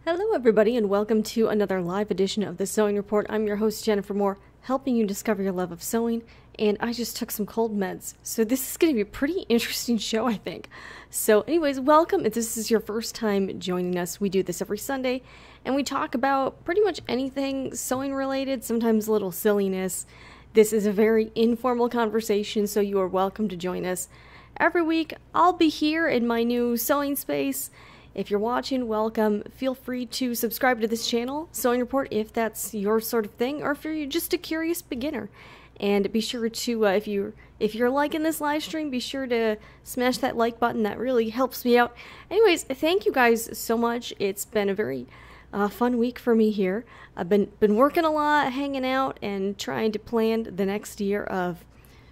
Hello everybody and welcome to another live edition of the Sewing Report. I'm your host Jennifer Moore, helping you discover your love of sewing, and I just took some cold meds. So this is going to be a pretty interesting show, I think. So anyways, welcome. If this is your first time joining us, we do this every Sunday, and we talk about pretty much anything sewing related, sometimes a little silliness. This is a very informal conversation, so you are welcome to join us. Every week, I'll be here in my new sewing space. If you're watching, welcome. Feel free to subscribe to this channel, Sewing Report, if that's your sort of thing, or if you're just a curious beginner. And be sure to, if you're liking this live stream, be sure to smash that like button. That really helps me out. Anyways, thank you guys so much. It's been a very fun week for me here. I've been working a lot, hanging out, and trying to plan the next year of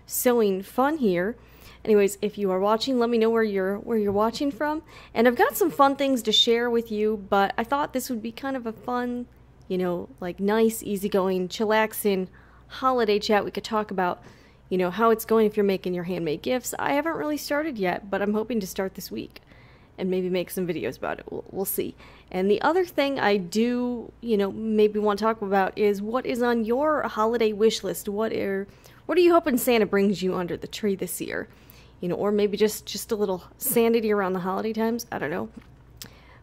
sewing fun here. Anyways, if you are watching, let me know where you're watching from. And I've got some fun things to share with you, but I thought this would be kind of a fun, like nice, easygoing, chillaxing holiday chat. We could talk about, how it's going if you're making your handmade gifts. I haven't really started yet, but I'm hoping to start this week and maybe make some videos about it. We'll see. And the other thing I do, maybe want to talk about is what is on your holiday wish list. What are you hoping Santa brings you under the tree this year? Or maybe just a little sanity around the holiday times. I don't know.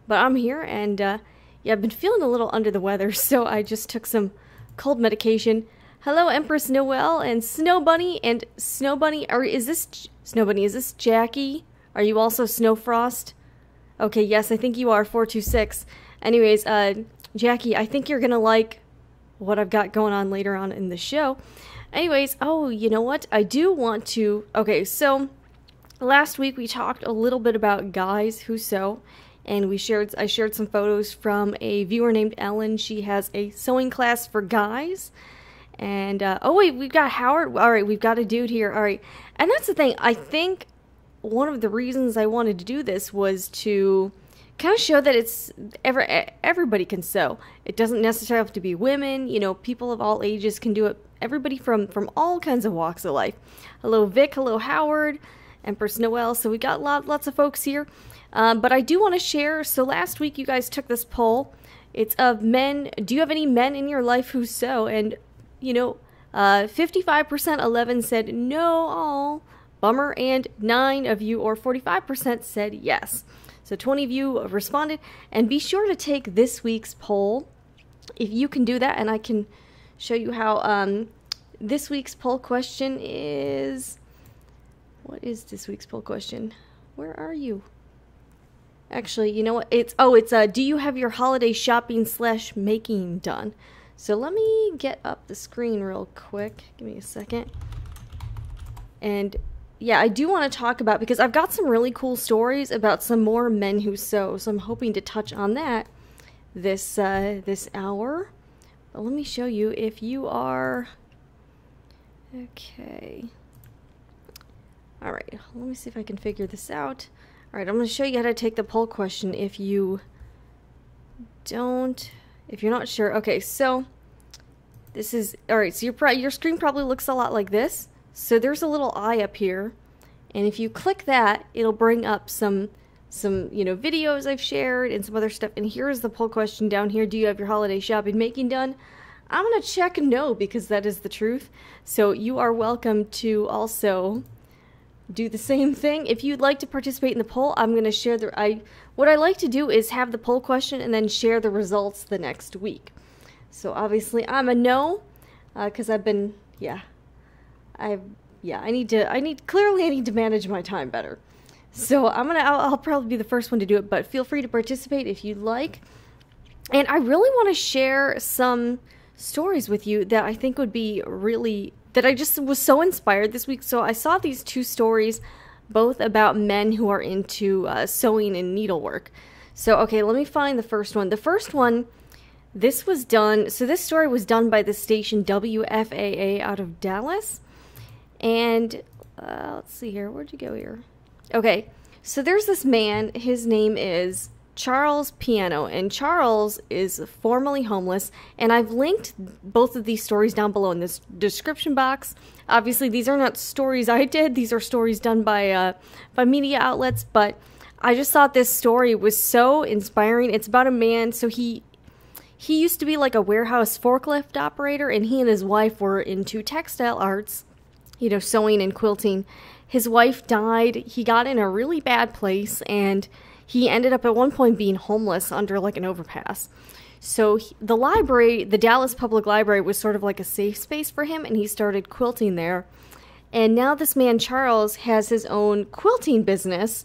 But I'm here, and I've been feeling a little under the weather, so I just took some cold medication. Hello, Empress Noel and Snow Bunny. And Snow Bunny, is this Jackie? Are you also Snow Frost? Okay, yes, I think you are, 426. Anyways, Jackie, I think you're going to like what I've got going on later on in the show. Anyways, oh, you know what? I do want to... Okay, so... Last week we talked a little bit about guys who sew, and I shared some photos from a viewer named Ellen. She has a sewing class for guys. And oh wait, we've got Howard. All right, we've got a dude here. All right. And that's the thing. I think one of the reasons I wanted to do this was to kind of show that it's everybody can sew. It doesn't necessarily have to be women, people of all ages can do it. Everybody from all kinds of walks of life. Hello Vic, hello Howard. Empress Noel. So we got lots of folks here. But I do want to share. So last week you guys took this poll. It's of men. Do you have any men in your life who sew? And, 55%, 11 said no, oh, bummer. And 9 of you, or 45%, said yes. So 20 of you responded. And be sure to take this week's poll if you can do that. And I can show you how this week's poll question is... What is this week's poll question? Where are you? Actually, you know what? It's do you have your holiday shopping / making done? So let me get up the screen real quick. Give me a second. And yeah, I do want to talk about, because I've got some really cool stories about some more men who sew. So I'm hoping to touch on that this hour. But let me show you if you are... Okay. Alright, let me see if I can figure this out. Alright, I'm going to show you how to take the poll question if you're not sure. Okay, so this is, alright, so your screen probably looks a lot like this. So there's a little eye up here, and if you click that, it'll bring up some videos I've shared and some other stuff. And here's the poll question down here. Do you have your holiday shopping making done? I'm going to check no, because that is the truth. So you are welcome to also... do the same thing. If you'd like to participate in the poll, I'm going to share what I like to do is have the poll question and then share the results the next week. So obviously I'm a no, because I need to manage my time better. So I'll probably be the first one to do it, but feel free to participate if you'd like. And I really want to share some stories with you that I think would be that I just was so inspired this week. So I saw these 2 stories, both about men who are into sewing and needlework. So, okay, let me find the first one. The first one, this story was done by the station WFAA out of Dallas. And, let's see here, where'd you go here? Okay, so there's this man, his name is Charles Piano, and Charles is formerly homeless, and I've linked both of these stories down below in this description box. Obviously, these are not stories I did. These are stories done by media outlets, but I just thought this story was so inspiring. It's about a man, so he used to be like a warehouse forklift operator, and he and his wife were into textile arts, you know, sewing and quilting. His wife died. He got in a really bad place, and he ended up at one point being homeless under like an overpass. So the library, the Dallas Public Library, was sort of like a safe space for him, and he started quilting there. And now this man, Charles, has his own quilting business,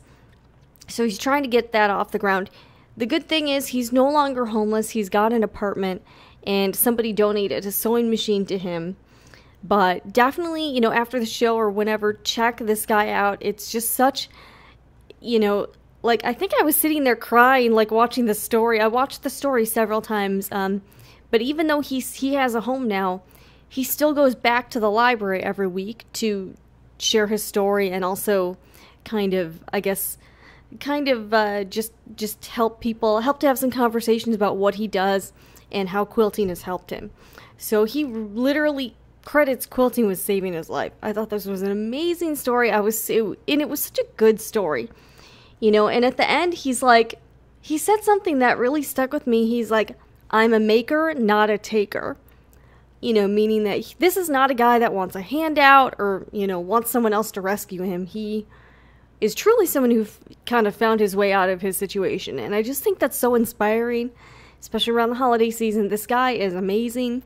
so he's trying to get that off the ground. The good thing is he's no longer homeless. He's got an apartment, and somebody donated a sewing machine to him. But definitely, you know, after the show or whenever, check this guy out. It's just such, you know, like, I think I was sitting there crying, like, watching the story. I watched the story several times, but even though he has a home now, he still goes back to the library every week to share his story and also kind of, I guess, just help to have some conversations about what he does and how quilting has helped him. So he literally credits quilting with saving his life. I thought this was an amazing story. And it was such a good story, you know. And at the end, he said something that really stuck with me. He's like, "I'm a maker, not a taker." You know, meaning that this is not a guy that wants a handout or, you know, wants someone else to rescue him. He is truly someone who kind of found his way out of his situation. And I just think that's so inspiring, especially around the holiday season. This guy is amazing.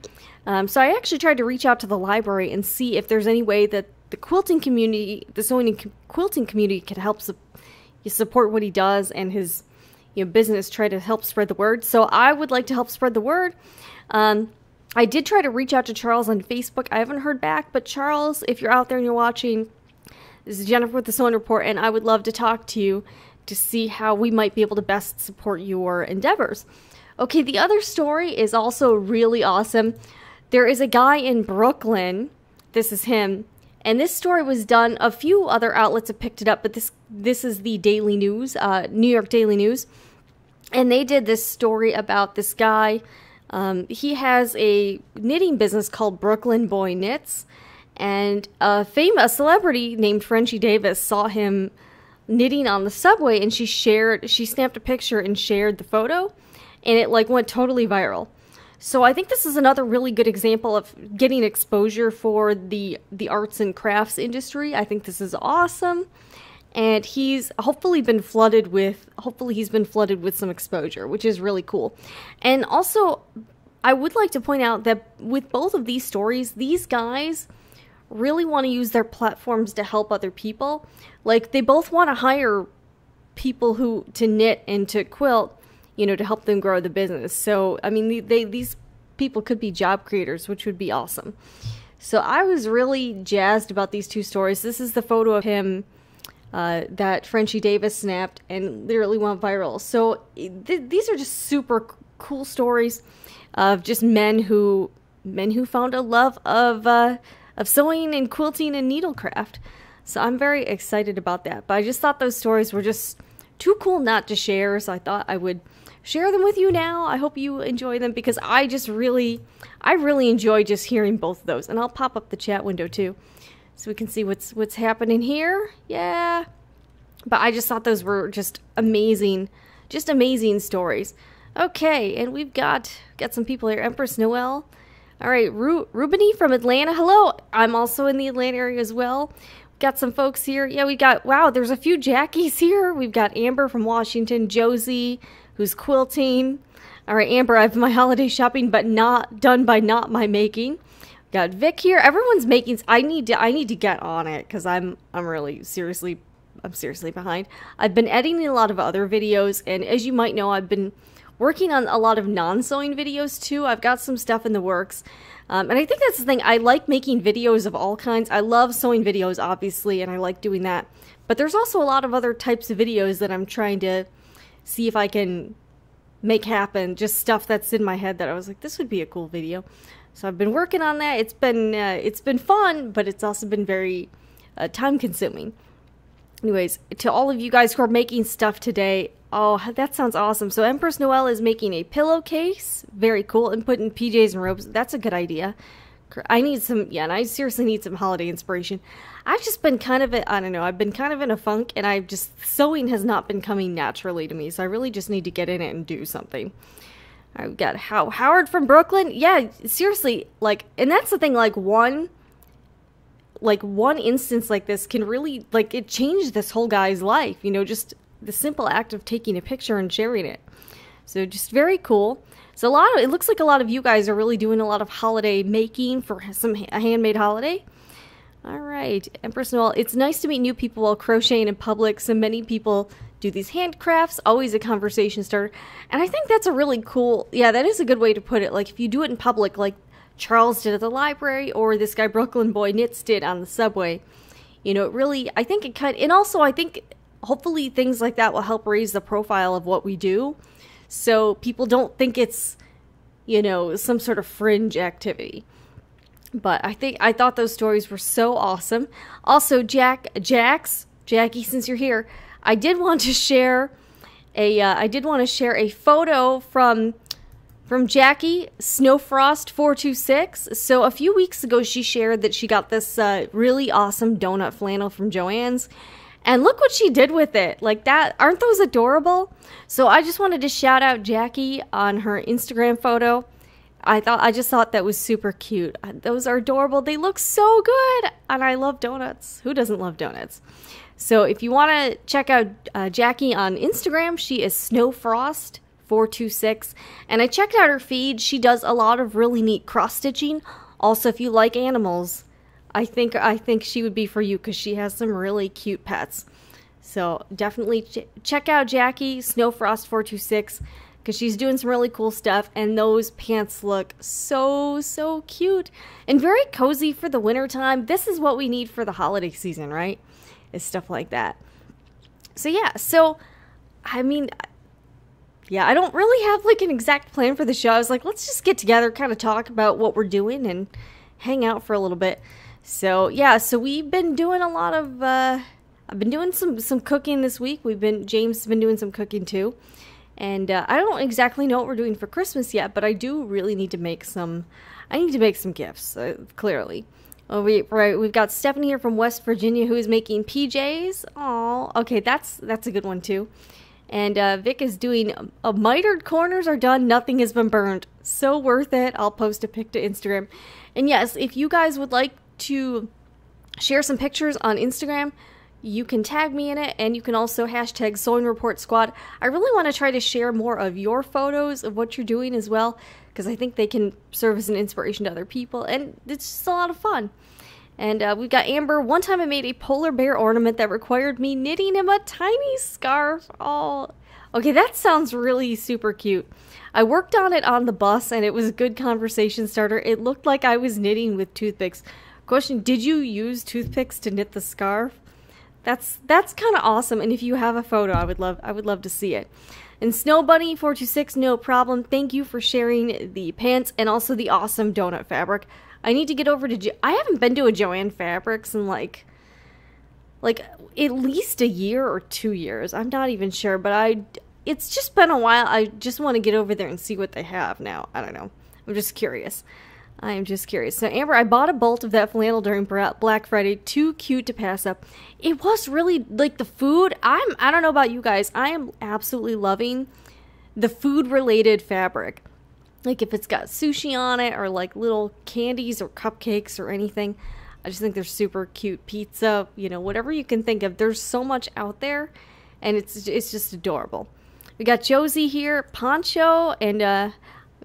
So I actually tried to reach out to the library and see if there's any way that the quilting community, the sewing and quilting community, could help support what he does and his, you know, business, try to help spread the word. So I would like to help spread the word. I did try to reach out to Charles on Facebook. I haven't heard back, but Charles, if you're out there and you're watching, this is Jennifer with the Sewing Report, and I would love to talk to you to see how we might be able to best support your endeavors. Okay, the other story is also really awesome. There is a guy in Brooklyn. This is him. And this story was done, a few other outlets have picked it up, but this is the Daily News, New York Daily News. And they did this story about this guy. He has a knitting business called Brooklyn Boy Knits, and a celebrity named Frenchie Davis saw him knitting on the subway, and she snapped a picture and shared the photo, and it like went totally viral. So I think this is another really good example of getting exposure for the arts and crafts industry. I think this is awesome. And he's hopefully been flooded with some exposure, which is really cool. And also, I would like to point out that with both of these stories, these guys really want to use their platforms to help other people. Like, they both want to hire people to knit and to quilt, you know, to help them grow the business. So, I mean, these people could be job creators, which would be awesome. So I was really jazzed about these two stories. This is the photo of him that Frenchie Davis snapped and literally went viral. So these are just super cool stories of just men who found a love of sewing and quilting and needlecraft. So I'm very excited about that. But I just thought those stories were just too cool not to share, so I thought I would share them with you now. I hope you enjoy them, because I really enjoy just hearing both of those. And I'll pop up the chat window too, so we can see what's happening here. Yeah. But I just thought those were just amazing stories. Okay, and we've got some people here. Empress Noel. All right, Rubini from Atlanta. Hello. I'm also in the Atlanta area as well. Got some folks here. Yeah, wow, there's a few Jackies here. We've got Amber from Washington, Josie, who's quilting. All right, Amber, I have my holiday shopping, but not done by not my making. Got Vic here. Everyone's making. I need to get on it, because I'm seriously behind. I've been editing a lot of other videos, and as you might know, I've been working on a lot of non-sewing videos too. I've got some stuff in the works. And I think that's the thing. I like making videos of all kinds. I love sewing videos, obviously, and I like doing that. But there's also a lot of other types of videos that I'm trying to see if I can make happen. Just stuff that's in my head that I was like, this would be a cool video. So I've been working on that. It's been fun, but it's also been very time-consuming. Anyways, to all of you guys who are making stuff today, oh, that sounds awesome. So Empress Noel is making a pillowcase. Very cool. And putting PJs and robes. That's a good idea. I need some, yeah, and I seriously need some holiday inspiration. I've just been kind of, I don't know, I've been kind of in a funk, and sewing has not been coming naturally to me, so I really just need to get in it and do something. I've got Howard from Brooklyn. Yeah, seriously, like, and that's the thing, like one instance like this can really, like, it changed this whole guy's life, you know, just the simple act of taking a picture and sharing it. So just very cool. So it looks like a lot of you guys are really doing a lot of holiday making for a handmade holiday. All right, Empress Noel, it's nice to meet new people while crocheting in public. So many people do these handcrafts, always a conversation starter. And I think that's a really cool, yeah, that is a good way to put it. Like if you do it in public, like Charles did at the library, or this guy Brooklyn Boy Knits did on the subway, you know, it really, I think it kind of, and also I think hopefully things like that will help raise the profile of what we do. So people don't think it's, you know, some sort of fringe activity. But I thought those stories were so awesome. Also, Jackie, since you're here, I did want to share a photo from Jackie Snowfrost426. So a few weeks ago, she shared that she got this really awesome donut flannel from Joann's. And look what she did with it. Like that, aren't those adorable? So I just wanted to shout out Jackie on her Instagram photo. I just thought that was super cute. Those are adorable. They look so good. And I love donuts. Who doesn't love donuts? So if you want to check out Jackie on Instagram, she is Snowfrost426. And I checked out her feed. She does a lot of really neat cross-stitching. Also, if you like animals, I think she would be for you because she has some really cute pets. So definitely check out Jackie Snowfrost426 because she's doing some really cool stuff, and those pants look so cute and very cozy for the winter time. This is what we need for the holiday season, right? Is stuff like that. So yeah, I mean, yeah, I don't really have like an exact plan for the show. I was like, let's just get together, kind of talk about what we're doing and hang out for a little bit. So yeah, so we've been doing a lot of, I've been doing some cooking this week. James has been doing some cooking too. And I don't exactly know what we're doing for Christmas yet, but I do really need to make some gifts, clearly. We've got Stephanie here from West Virginia who is making PJs. Oh, okay, that's a good one too. And Vic is doing mitered corners are done. Nothing has been burned. So worth it. I'll post a pic to Instagram. And yes, if you guys would like to share some pictures on Instagram, you can tag me in it, and you can also hashtag Sewing Report Squad. I really want to try to share more of your photos of what you're doing as well, because I think they can serve as an inspiration to other people, and it's just a lot of fun. And we've got Amber. One time I made a polar bear ornament that required me knitting him a tiny scarf. Oh, okay, that sounds really super cute. I worked on it on the bus, and it was a good conversation starter. It looked like I was knitting with toothpicks. Question, did you use toothpicks to knit the scarf? That's kind of awesome, and if you have a photo, I would love to see it. And Snow Bunny 426, no problem. Thank you for sharing the pants and also the awesome donut fabric. I need to get over to I haven't been to a Joann Fabrics in like at least a year or 2 years. I'm not even sure, but it's just been a while. I just want to get over there and see what they have now. I don't know. I'm just curious. I am just curious. So, Amber, I bought a bolt of that flannel during Black Friday. Too cute to pass up. It was really, like, the food. I don't know about you guys. I am absolutely loving the food-related fabric. Like, if it's got sushi on it or, like, little candies or cupcakes or anything. I just think they're super cute. Pizza, you know, whatever you can think of. There's so much out there, and it's just adorable. We got Josie here, Poncho, and,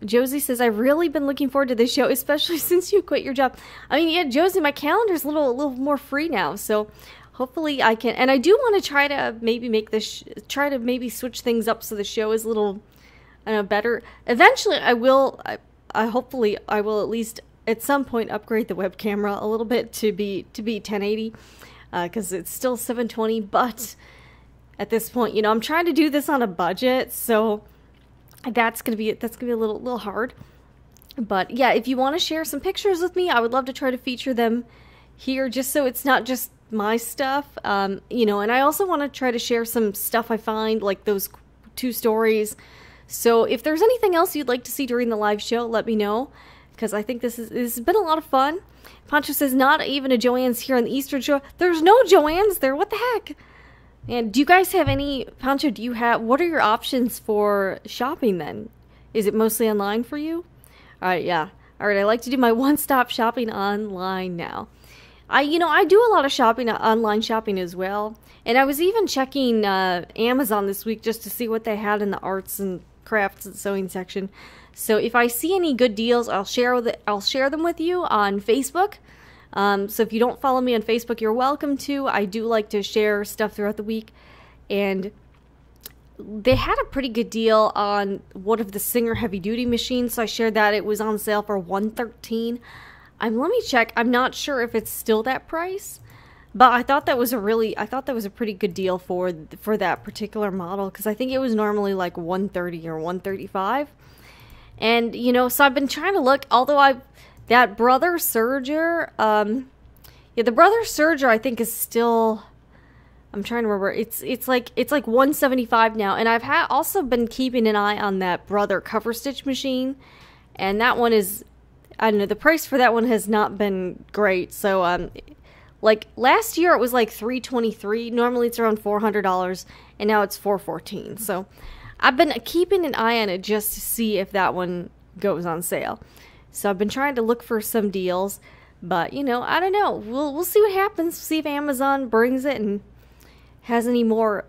Josie says, I've really been looking forward to this show, especially since you quit your job. I mean, yeah, Josie, my calendar's a little more free now, so hopefully I can. And I do want to try to maybe make this, try to maybe switch things up so the show is a little, I don't know, better. Eventually, I will. Hopefully, I will at least at some point upgrade the web camera a little bit to be 1080, because it's still 720. But at this point, you know, I'm trying to do this on a budget, so. That's gonna be a little hard, but yeah, if you want to share some pictures with me, I would love to try to feature them here, just so it's not just my stuff, you know. And I also want to try to share some stuff I find, like those 2 stories. So if there's anything else you'd like to see during the live show, let me know. because I think this has been a lot of fun. Pancho says, not even a Joann's here on the Eastern Shore. There's no Joann's there. What the heck? And do you guys have any, Pancho, what are your options for shopping then? Is it mostly online for you? All right, yeah. All right, I like to do my one-stop shopping online now. I do a lot of shopping, online shopping as well. And I was even checking Amazon this week just to see what they had in the arts and crafts and sewing section. So if I see any good deals, I'll share them with you on Facebook. So if you don't follow me on Facebook, you're welcome to. I do like to share stuff throughout the week. And they had a pretty good deal on one of the Singer heavy duty machines. So I shared that. It was on sale for $113. Let me check. I'm not sure if it's still that price, but I thought that was a pretty good deal for that particular model, because I think it was normally like $130 or $135. And so I've been trying to look. Although that Brother Serger, the Brother Serger I think is still. I'm trying to remember. It's like $175 now, and I've also been keeping an eye on that Brother cover stitch machine, and that one is. I don't know, the price for that one has not been great. So, like last year it was like $323. Normally it's around $400, and now it's $414. So, I've been keeping an eye on it just to see if that one goes on sale. So I've been trying to look for some deals, but I don't know. We'll see what happens. See if Amazon brings it and has any more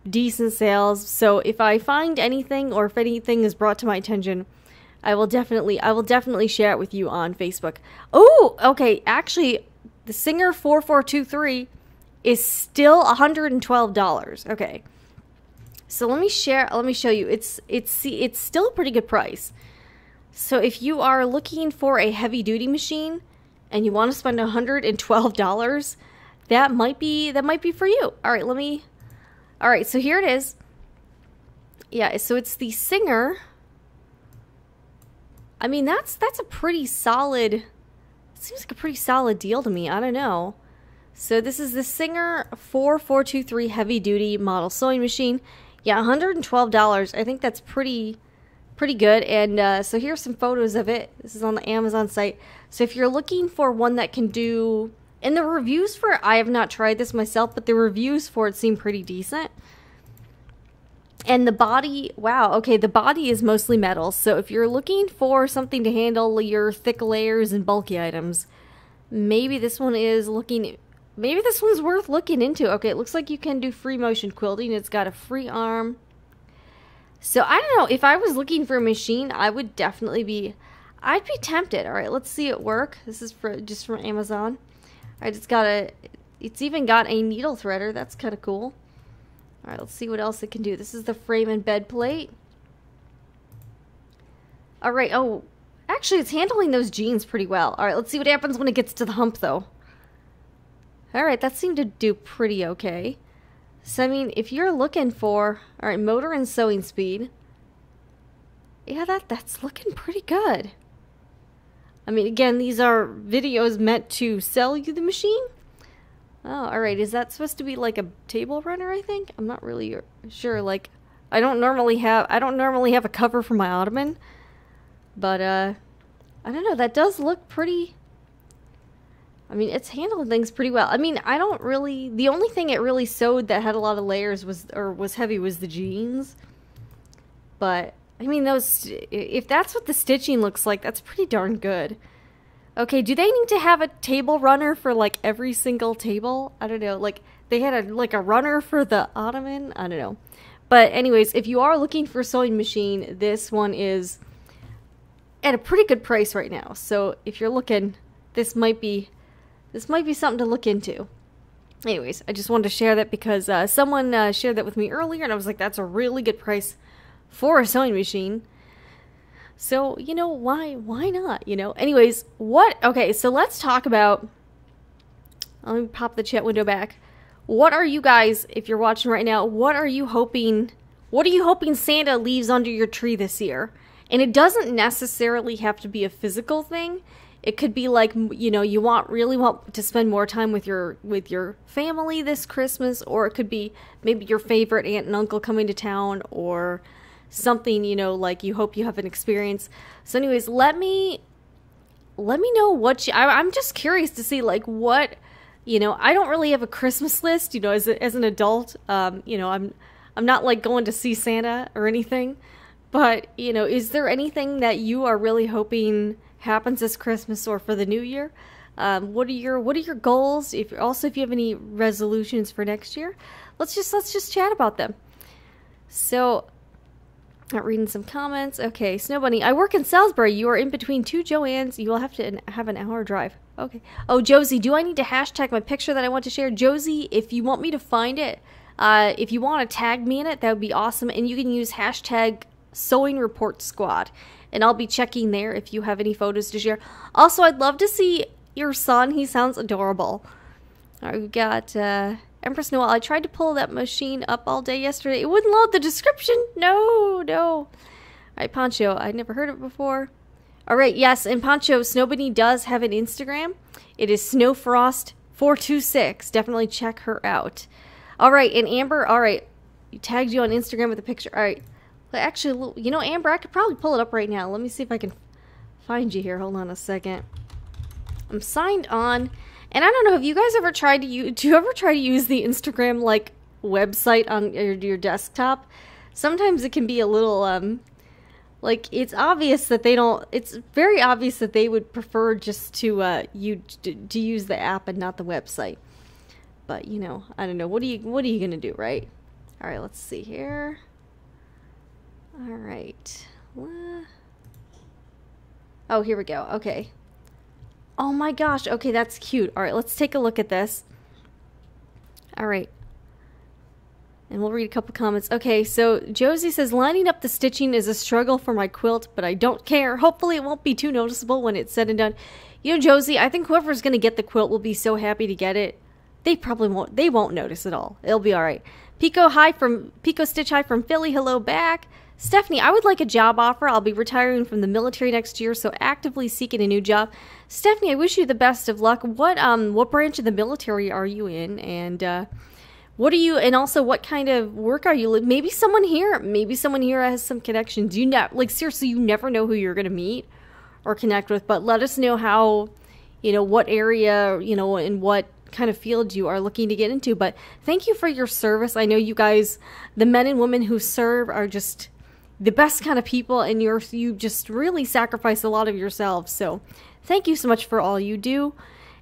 decent sales. So if I find anything, or if anything is brought to my attention, I will definitely share it with you on Facebook. Oh, okay. Actually, the Singer 4423 is still $112. Okay. So let me show you. It's still a pretty good price. So if you are looking for a heavy duty machine and you want to spend $112, that might be for you. All right, so here it is. Yeah, so it's the Singer. I mean, that's a pretty solid, it seems like a pretty solid deal to me. I don't know. So this is the Singer 4423 heavy duty model sewing machine. Yeah, $112. I think that's pretty good. And so here's some photos of it. This is on the Amazon site. So if you're looking for one that can do, and the reviews for it, I have not tried this myself, but the reviews for it seem pretty decent. And the body, wow, okay, the body is mostly metal. So if you're looking for something to handle your thick layers and bulky items, maybe this one's worth looking into. Okay, it looks like you can do free motion quilting. It's got a free arm. So I don't know, if I was looking for a machine, I'd be tempted. All right, let's see it work. This is just from Amazon. All right, it's even got a needle threader. That's kind of cool. All right, let's see what else it can do. This is the frame and bed plate. All right, oh, actually it's handling those jeans pretty well. All right, let's see what happens when it gets to the hump though. All right, that seemed to do pretty okay. So, I mean, if you're looking for, all right, motor and sewing speed. Yeah, that's looking pretty good. I mean, again, these are videos meant to sell you the machine. Oh, alright, is that supposed to be like a table runner, I think? I'm not really sure. Like, I don't normally have a cover for my ottoman. But, I don't know, that does look pretty, I mean, it's handling things pretty well. I mean, the only thing it really sewed that had a lot of layers was heavy was the jeans. But, I mean, if that's what the stitching looks like, that's pretty darn good. Okay, do they need to have a table runner for, like, every single table? I don't know. Like, they had a runner for the ottoman? I don't know. But anyways, if you are looking for a sewing machine, this one is at a pretty good price right now. So if you're looking, this might be something to look into. Anyways, I just wanted to share that because someone shared that with me earlier, and I was like, that's a really good price for a sewing machine. So, why not, Anyways, okay, so let's talk about, let me pop the chat window back. What are you guys, if you're watching right now, what are you hoping Santa leaves under your tree this year? And it doesn't necessarily have to be a physical thing. It could be like, you really want to spend more time with your family this Christmas, or it could be maybe your favorite aunt and uncle coming to town, or something, like you hope you have an experience. So anyways, let me let me know what I'm just curious to see like what, I don't really have a Christmas list, as an adult. I'm not like going to see Santa or anything, but is there anything that you are really hoping happens this Christmas or for the new year? What are your goals? If you have any resolutions for next year, let's just chat about them. So, not reading some comments. Okay, Snow Bunny, I work in Salisbury. You are in between two Joannes. You will have to have an hour drive. Okay. Oh, Josie, do I need to hashtag my picture that I want to share? Josie, if you want me to find it, if you want to tag me in it, that would be awesome. And you can use hashtag Sewing Report Squad, and I'll be checking there if you have any photos to share. Also, I'd love to see your son. He sounds adorable. All right, we've got Empress Noel. I tried to pull that machine up all day yesterday. It wouldn't load the description. No. All right, Poncho. I'd never heard of it before. All right, yes, and Poncho, Snow Bunny does have an Instagram. It is Snowfrost426. Definitely check her out. All right, and Amber, all right, you tagged you on Instagram with a picture. All right, actually, Amber, I could probably pull it up right now. Let me see if I can find you here. Hold on a second. I'm signed on, and I don't know, have you guys ever tried to use, do you ever try to use the Instagram, like, website on your desktop? Sometimes it can be a little, like, it's very obvious that they would prefer just to use the app and not the website. But, I don't know. What are you going to do, right? All right, let's see here. All right. Oh, here we go. Okay. Oh my gosh. Okay, that's cute. All right, let's take a look at this. All right. And we'll read a couple comments. Okay, so Josie says, lining up the stitching is a struggle for my quilt, but I don't care. Hopefully it won't be too noticeable when it's said and done. Josie, I think whoever's going to get the quilt will be so happy to get it. They probably won't. They won't notice at all. It'll be all right. Pico Stitch High from Philly. Hello back. Stephanie, I would like a job offer. I'll be retiring from the military next year, so actively seeking a new job. Stephanie, I wish you the best of luck. What branch of the military are you in? And and also what kind of work are you? Maybe someone here has some connections. Seriously, you never know who you're going to meet or connect with, but let us know how, what area, and what kind of field you are looking to get into. But thank you for your service. I know you guys, the men and women who serve, are just the best kind of people, and you just really sacrifice a lot of yourselves. So thank you so much for all you do.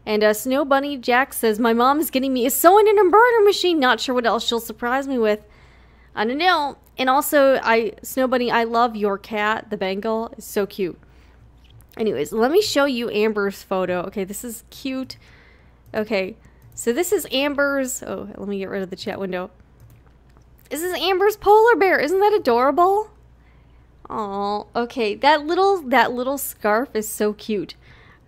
And Snow Bunny Jack says, my mom is getting me a sewing and embroidery machine. Not sure what else she'll surprise me with. I don't know. And also, Snow Bunny, I love your cat. The Bengal is so cute. Anyways, let me show you Amber's photo. Okay, this is cute. Okay, so this is Amber's. Oh, let me get rid of the chat window. This is Amber's polar bear. Isn't that adorable? Oh, okay. That little scarf is so cute.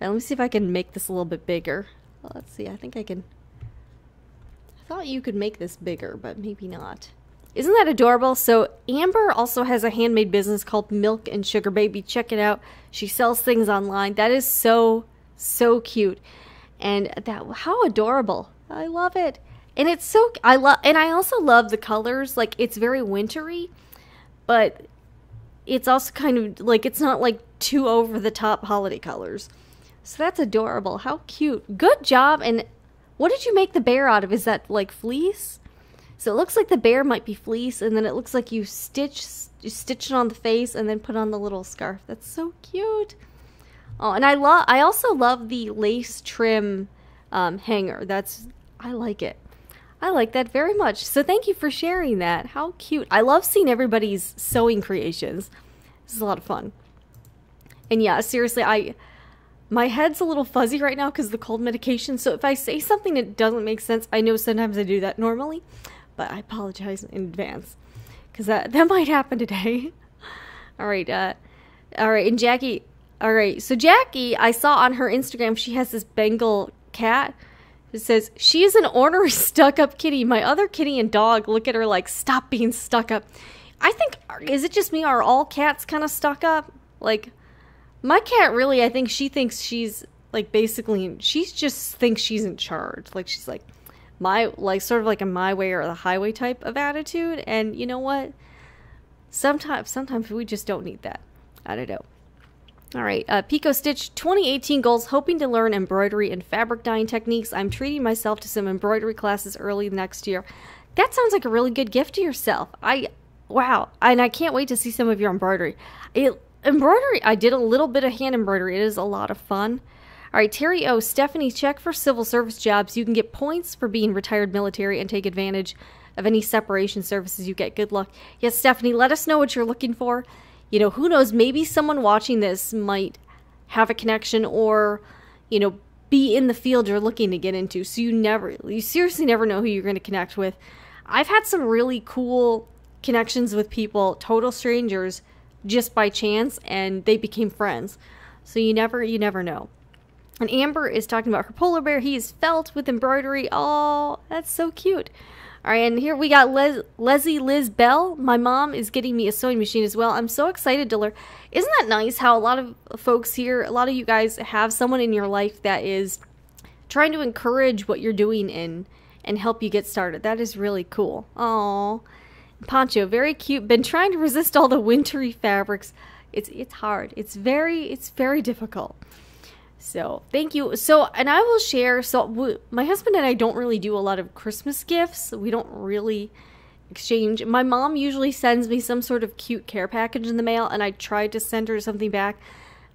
All right, let me see if I can make this a little bit bigger. Well, let's see. I think I can. I thought you could make this bigger, but maybe not. Isn't that adorable? So Amber also has a handmade business called Milk and Sugar Baby. Check it out. She sells things online. That is so cute. And how adorable. I love it. And it's I also love the colors. Like, it's very wintry, but it's also kind of like, it's not like too over the top holiday colors. So that's adorable. How cute. Good job. And what did you make the bear out of? Is that like fleece? So it looks like the bear might be fleece, and then it looks like you stitch it on the face and then put on the little scarf. That's so cute. Oh, and I also love the lace trim hanger. I like it. I like that very much. So thank you for sharing that. How cute. I love seeing everybody's sewing creations. This is a lot of fun. And yeah, seriously, my head's a little fuzzy right now because of the cold medication. So if I say something that doesn't make sense, I know sometimes I do that normally, but I apologize in advance because that might happen today. All right. And Jackie. All right. So Jackie, I saw on her Instagram, she has this Bengal cat. It says, she is an ornery, stuck-up kitty. My other kitty and dog look at her like, stop being stuck up. I think, is it just me? Are all cats kind of stuck up? Like, my cat really, I think she thinks she's, like, basically, she just thinks she's in charge. Like, she's like, sort of like a my way or the highway type of attitude. And you know what? Sometimes we just don't need that. I don't know. All right, Pico Stitch 2018 goals, hoping to learn embroidery and fabric dyeing techniques. I'm treating myself to some embroidery classes early next year. That sounds like a really good gift to yourself. Wow, and I can't wait to see some of your embroidery. Embroidery, I did a little bit of hand embroidery. It is a lot of fun. All right, Terry O. Stephanie, check for civil service jobs. You can get points for being retired military and take advantage of any separation services you get. Good luck. Yes, Stephanie, let us know what you're looking for. You know, who knows, maybe someone watching this might have a connection or, you know, be in the field you're looking to get into. So you seriously never know who you're going to connect with. I've had some really cool connections with people, total strangers, just by chance, and they became friends. So you never know. And Amber is talking about her polar bear. He is felt with embroidery. Oh, that's so cute. All right, and here we got Leslie Liz Bell. My mom is getting me a sewing machine as well. I'm so excited to learn. Isn't that nice how a lot of folks here, a lot of you guys have someone in your life that is trying to encourage what you're doing and help you get started. That is really cool. Oh, Poncho, very cute. Been trying to resist all the wintry fabrics. It's hard. It's very difficult. So thank you. So, and I will share, my husband and I don't really do a lot of Christmas gifts. We don't really exchange. My mom usually sends me some sort of cute care package in the mail, and I tried to send her something back,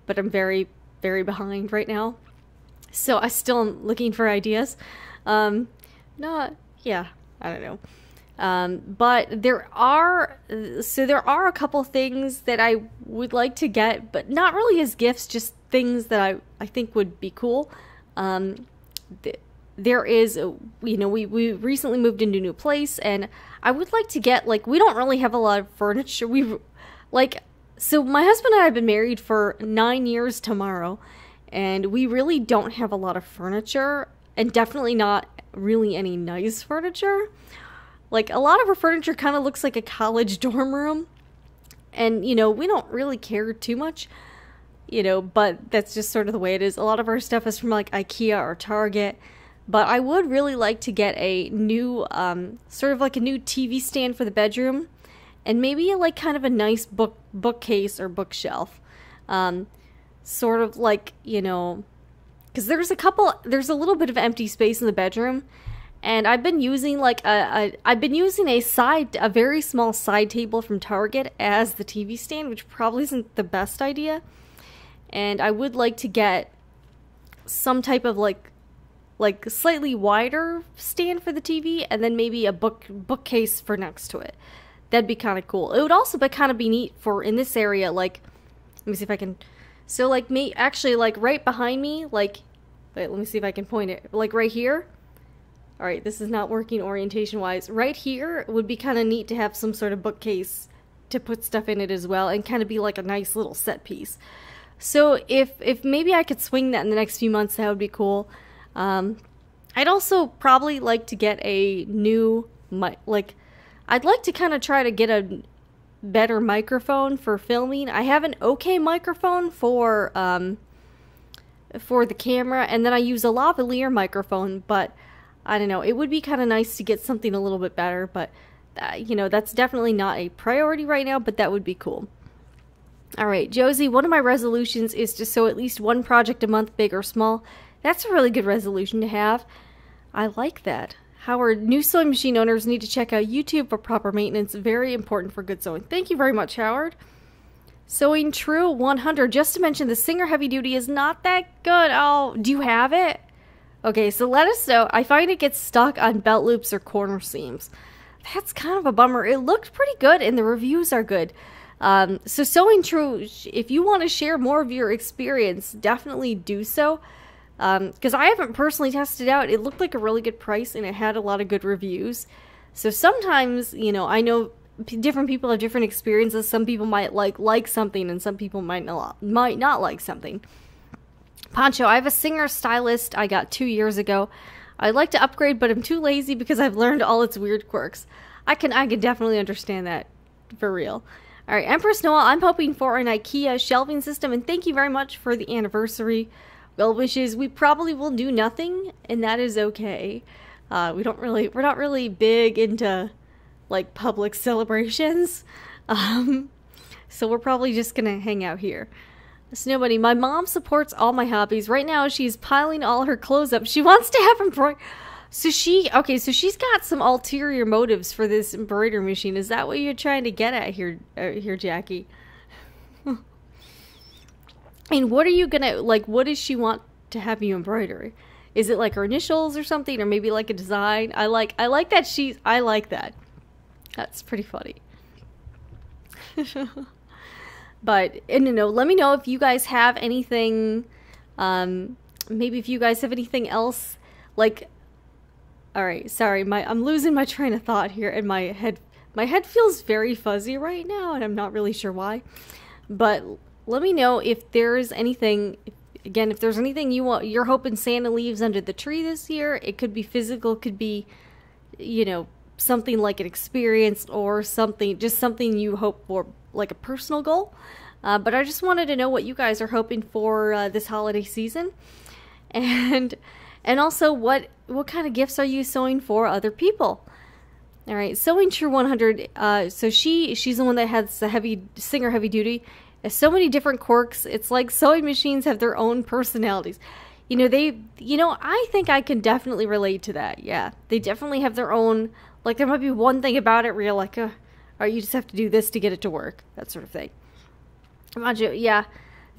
but I'm very behind right now. So I still am looking for ideas. I don't know. But there are a couple things that I would like to get, but not really as gifts, just things that I think would be cool. There is, you know, we recently moved into a new place, and I would like to get, like, we don't really have a lot of furniture. So my husband and I have been married for 9 years tomorrow, and we really don't have a lot of furniture, and definitely not really any nice furniture. Like, a lot of our furniture kind of looks like a college dorm room. And, you know, we don't really care too much, you know, but that's just sort of the way it is. A lot of our stuff is from, like, IKEA or Target. But I would really like to get a new, sort of like a new TV stand for the bedroom. And maybe, like, kind of a nice bookcase or bookshelf. Sort of like, you know, because there's a little bit of empty space in the bedroom. And I've been using a very small side table from Target as the TV stand, which probably isn't the best idea. And I would like to get some type of like slightly wider stand for the TV, and then maybe a bookcase for next to it. That'd be kind of cool. It would also be neat for in this area. Like, let me see if I can. So like right behind me. Wait, let me see if I can point it. Like right here. All right, this is not working orientation-wise. Right here would be kind of neat to have some sort of bookcase to put stuff in it as well, and kind of be like a nice little set piece. So if maybe I could swing that in the next few months, that would be cool. I'd also probably like to get a new I'd like to kind of try to get a better microphone for filming. I have an okay microphone for the camera, and then I use a lavalier microphone, but I don't know. It would be kind of nice to get something a little bit better, but, you know, that's definitely not a priority right now, but that would be cool. All right, Josie, one of my resolutions is to sew at least one project a month, big or small. That's a really good resolution to have. I like that. Howard, new sewing machine owners need to check out YouTube for proper maintenance. Very important for good sewing. Thank you very much, Howard. Sewing True 100. Just to mention, the Singer Heavy Duty is not that good. Oh, do you have it? Okay, so let us know. I find it gets stuck on belt loops or corner seams. That's kind of a bummer. It looked pretty good, and the reviews are good. So Sewing True, if you want to share more of your experience, definitely do so. Because I haven't personally tested it out. It looked like a really good price, and it had a lot of good reviews. So sometimes, you know, I know different people have different experiences. Some people might like something, and some people might not like something. Poncho, I have a Singer stylist I got 2 years ago. I'd like to upgrade, but I'm too lazy because I've learned all its weird quirks. I can definitely understand that, for real. All right, Empress Noel, I'm hoping for an IKEA shelving system, and thank you very much for the anniversary well wishes. We probably will do nothing, and that is okay. We're not really big into like public celebrations, so we're probably just gonna hang out here. Snow Bunny, my mom supports all my hobbies. Right now, she's piling all her clothes up. She wants to have embroidery. So she's got some ulterior motives for this embroidery machine. Is that what you're trying to get at here, Jackie? And what are you gonna, like, what does she want to have you embroider? Is it like her initials or something, or maybe like a design? I like that I like that. That's pretty funny. But, and let me know if you guys have anything, maybe if you guys have anything else, like, alright, sorry, I'm losing my train of thought here, and my head feels very fuzzy right now, and I'm not really sure why. But let me know if there's anything, again, if there's anything you're hoping Santa leaves under the tree this year. It could be physical, could be, something like an experience, or just something you hope for, like a personal goal. But I just wanted to know what you guys are hoping for this holiday season, and also what kind of gifts are you sewing for other people? All right, Sewing True 100. So she's the one that has the heavy duty. There's so many different quirks. It's like sewing machines have their own personalities. I think I can definitely relate to that. Yeah, they definitely have their own. Like, there might be one thing about it where you're like, or you just have to do this to get it to work. That sort of thing. Poncho, yeah.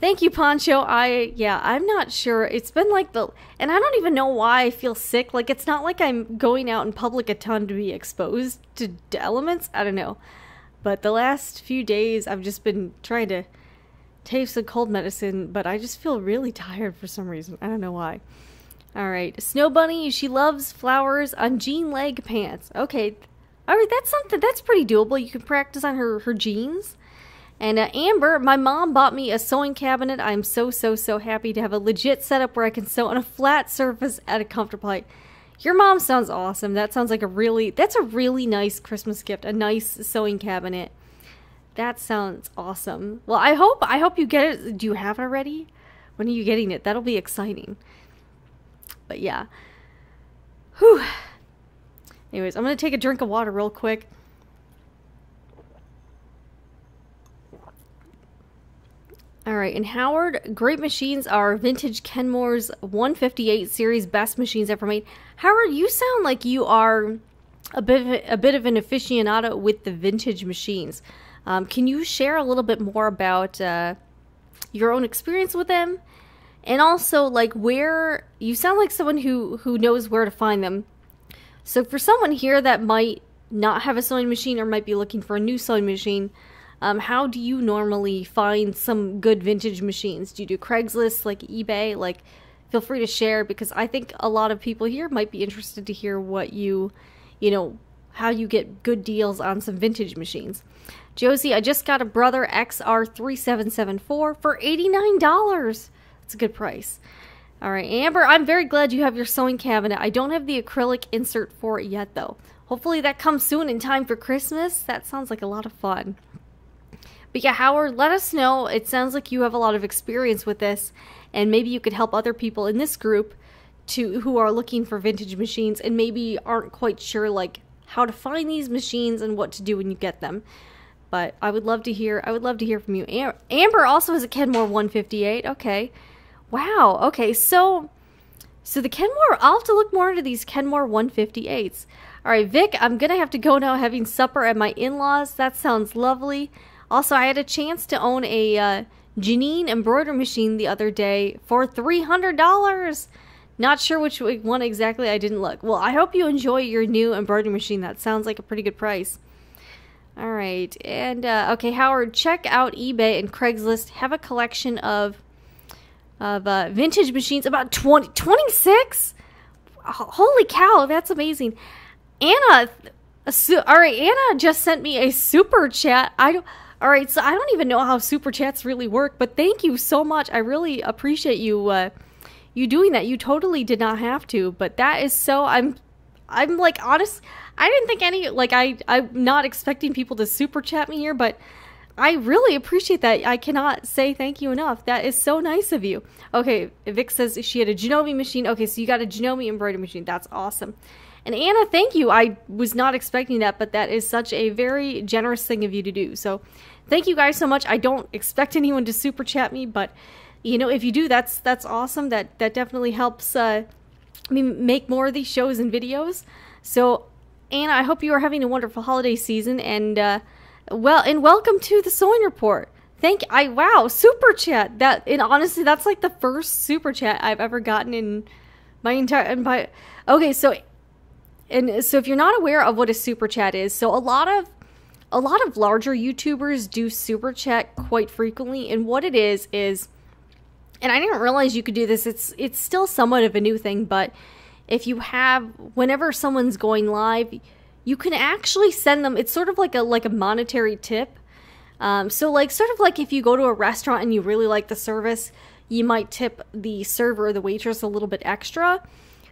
Thank you, Poncho. I'm not sure. It's been like and I don't even know why I feel sick. Like, it's not like I'm going out in public a ton to be exposed to elements. I don't know. But the last few days, I've just been trying to take some cold medicine, but I just feel really tired for some reason. I don't know why. All right. Snow Bunny, she loves flowers on jean leg pants. Okay. All right, that's pretty doable. You can practice on her jeans. And Amber, my mom bought me a sewing cabinet. I'm so happy to have a legit setup where I can sew on a flat surface at a comfortable height. Your mom sounds awesome. That sounds like that's a really nice Christmas gift, a nice sewing cabinet. That sounds awesome. Well, I hope you get it. Do you have it already? When are you getting it? That'll be exciting. But yeah. Whew. Anyways, I'm going to take a drink of water real quick. Alright, and Howard, great machines are vintage Kenmore's 158 series best machines ever made. Howard, you sound like you are a bit of an aficionado with the vintage machines. Can you share a little bit more about your own experience with them? And also, like, where you sound like someone who knows where to find them. So for someone here that might not have a sewing machine or might be looking for a new sewing machine, how do you normally find some good vintage machines? Do you do Craigslist, like eBay? Like, feel free to share, because I think a lot of people here might be interested to hear what how you get good deals on some vintage machines. Josie, I just got a Brother XR3774 for $89. That's a good price. All right, Amber, I'm very glad you have your sewing cabinet. I don't have the acrylic insert for it yet, though. Hopefully that comes soon in time for Christmas. That sounds like a lot of fun. But yeah, Howard, let us know. It sounds like you have a lot of experience with this, and maybe you could help other people in this group who are looking for vintage machines and maybe aren't quite sure, like, how to find these machines and what to do when you get them. But I would love to hear from you. Amber also has a Kenmore 158. Okay. Wow. Okay. So the Kenmore, I'll have to look more into these Kenmore 158s. All right, Vic, I'm going to have to go now, having supper at my in-laws. That sounds lovely. Also, I had a chance to own a Janine embroidery machine the other day for $300. Not sure which one exactly. I didn't look. Well, I hope you enjoy your new embroidery machine. That sounds like a pretty good price. All right. And, okay, Howard, check out eBay and Craigslist. Have a collection of vintage machines. About 26? Holy cow, that's amazing. Anna, all right, Anna just sent me a super chat. All right, so I don't even know how super chats really work, but thank you so much. I really appreciate you you doing that. You totally did not have to, but that is so. I'm like, honest. I didn't think I'm not expecting people to super chat me here, but I really appreciate that. I cannot say thank you enough. That is so nice of you. Okay, Vic says she had a Janome machine. Okay, so you got a Janome embroidery machine. That's awesome. And Anna, thank you. I was not expecting that, but that is such a very generous thing of you to do. So thank you guys so much. I don't expect anyone to super chat me, but you know, if you do, that's awesome. That definitely helps me make more of these shows and videos. So Anna, I hope you are having a wonderful holiday season, and welcome to the Sewing Report. Wow, super chat. And honestly, that's like the first super chat I've ever gotten in my entire okay, so if you're not aware of what a super chat is, so a lot of larger YouTubers do super chat quite frequently, and what it is, and I didn't realize you could do this. It's still somewhat of a new thing, but if you have, whenever someone's going live, you can actually send them, it's sort of like a monetary tip. So like, sort of like if you go to a restaurant and you really like the service, you might tip the server or the waitress a little bit extra.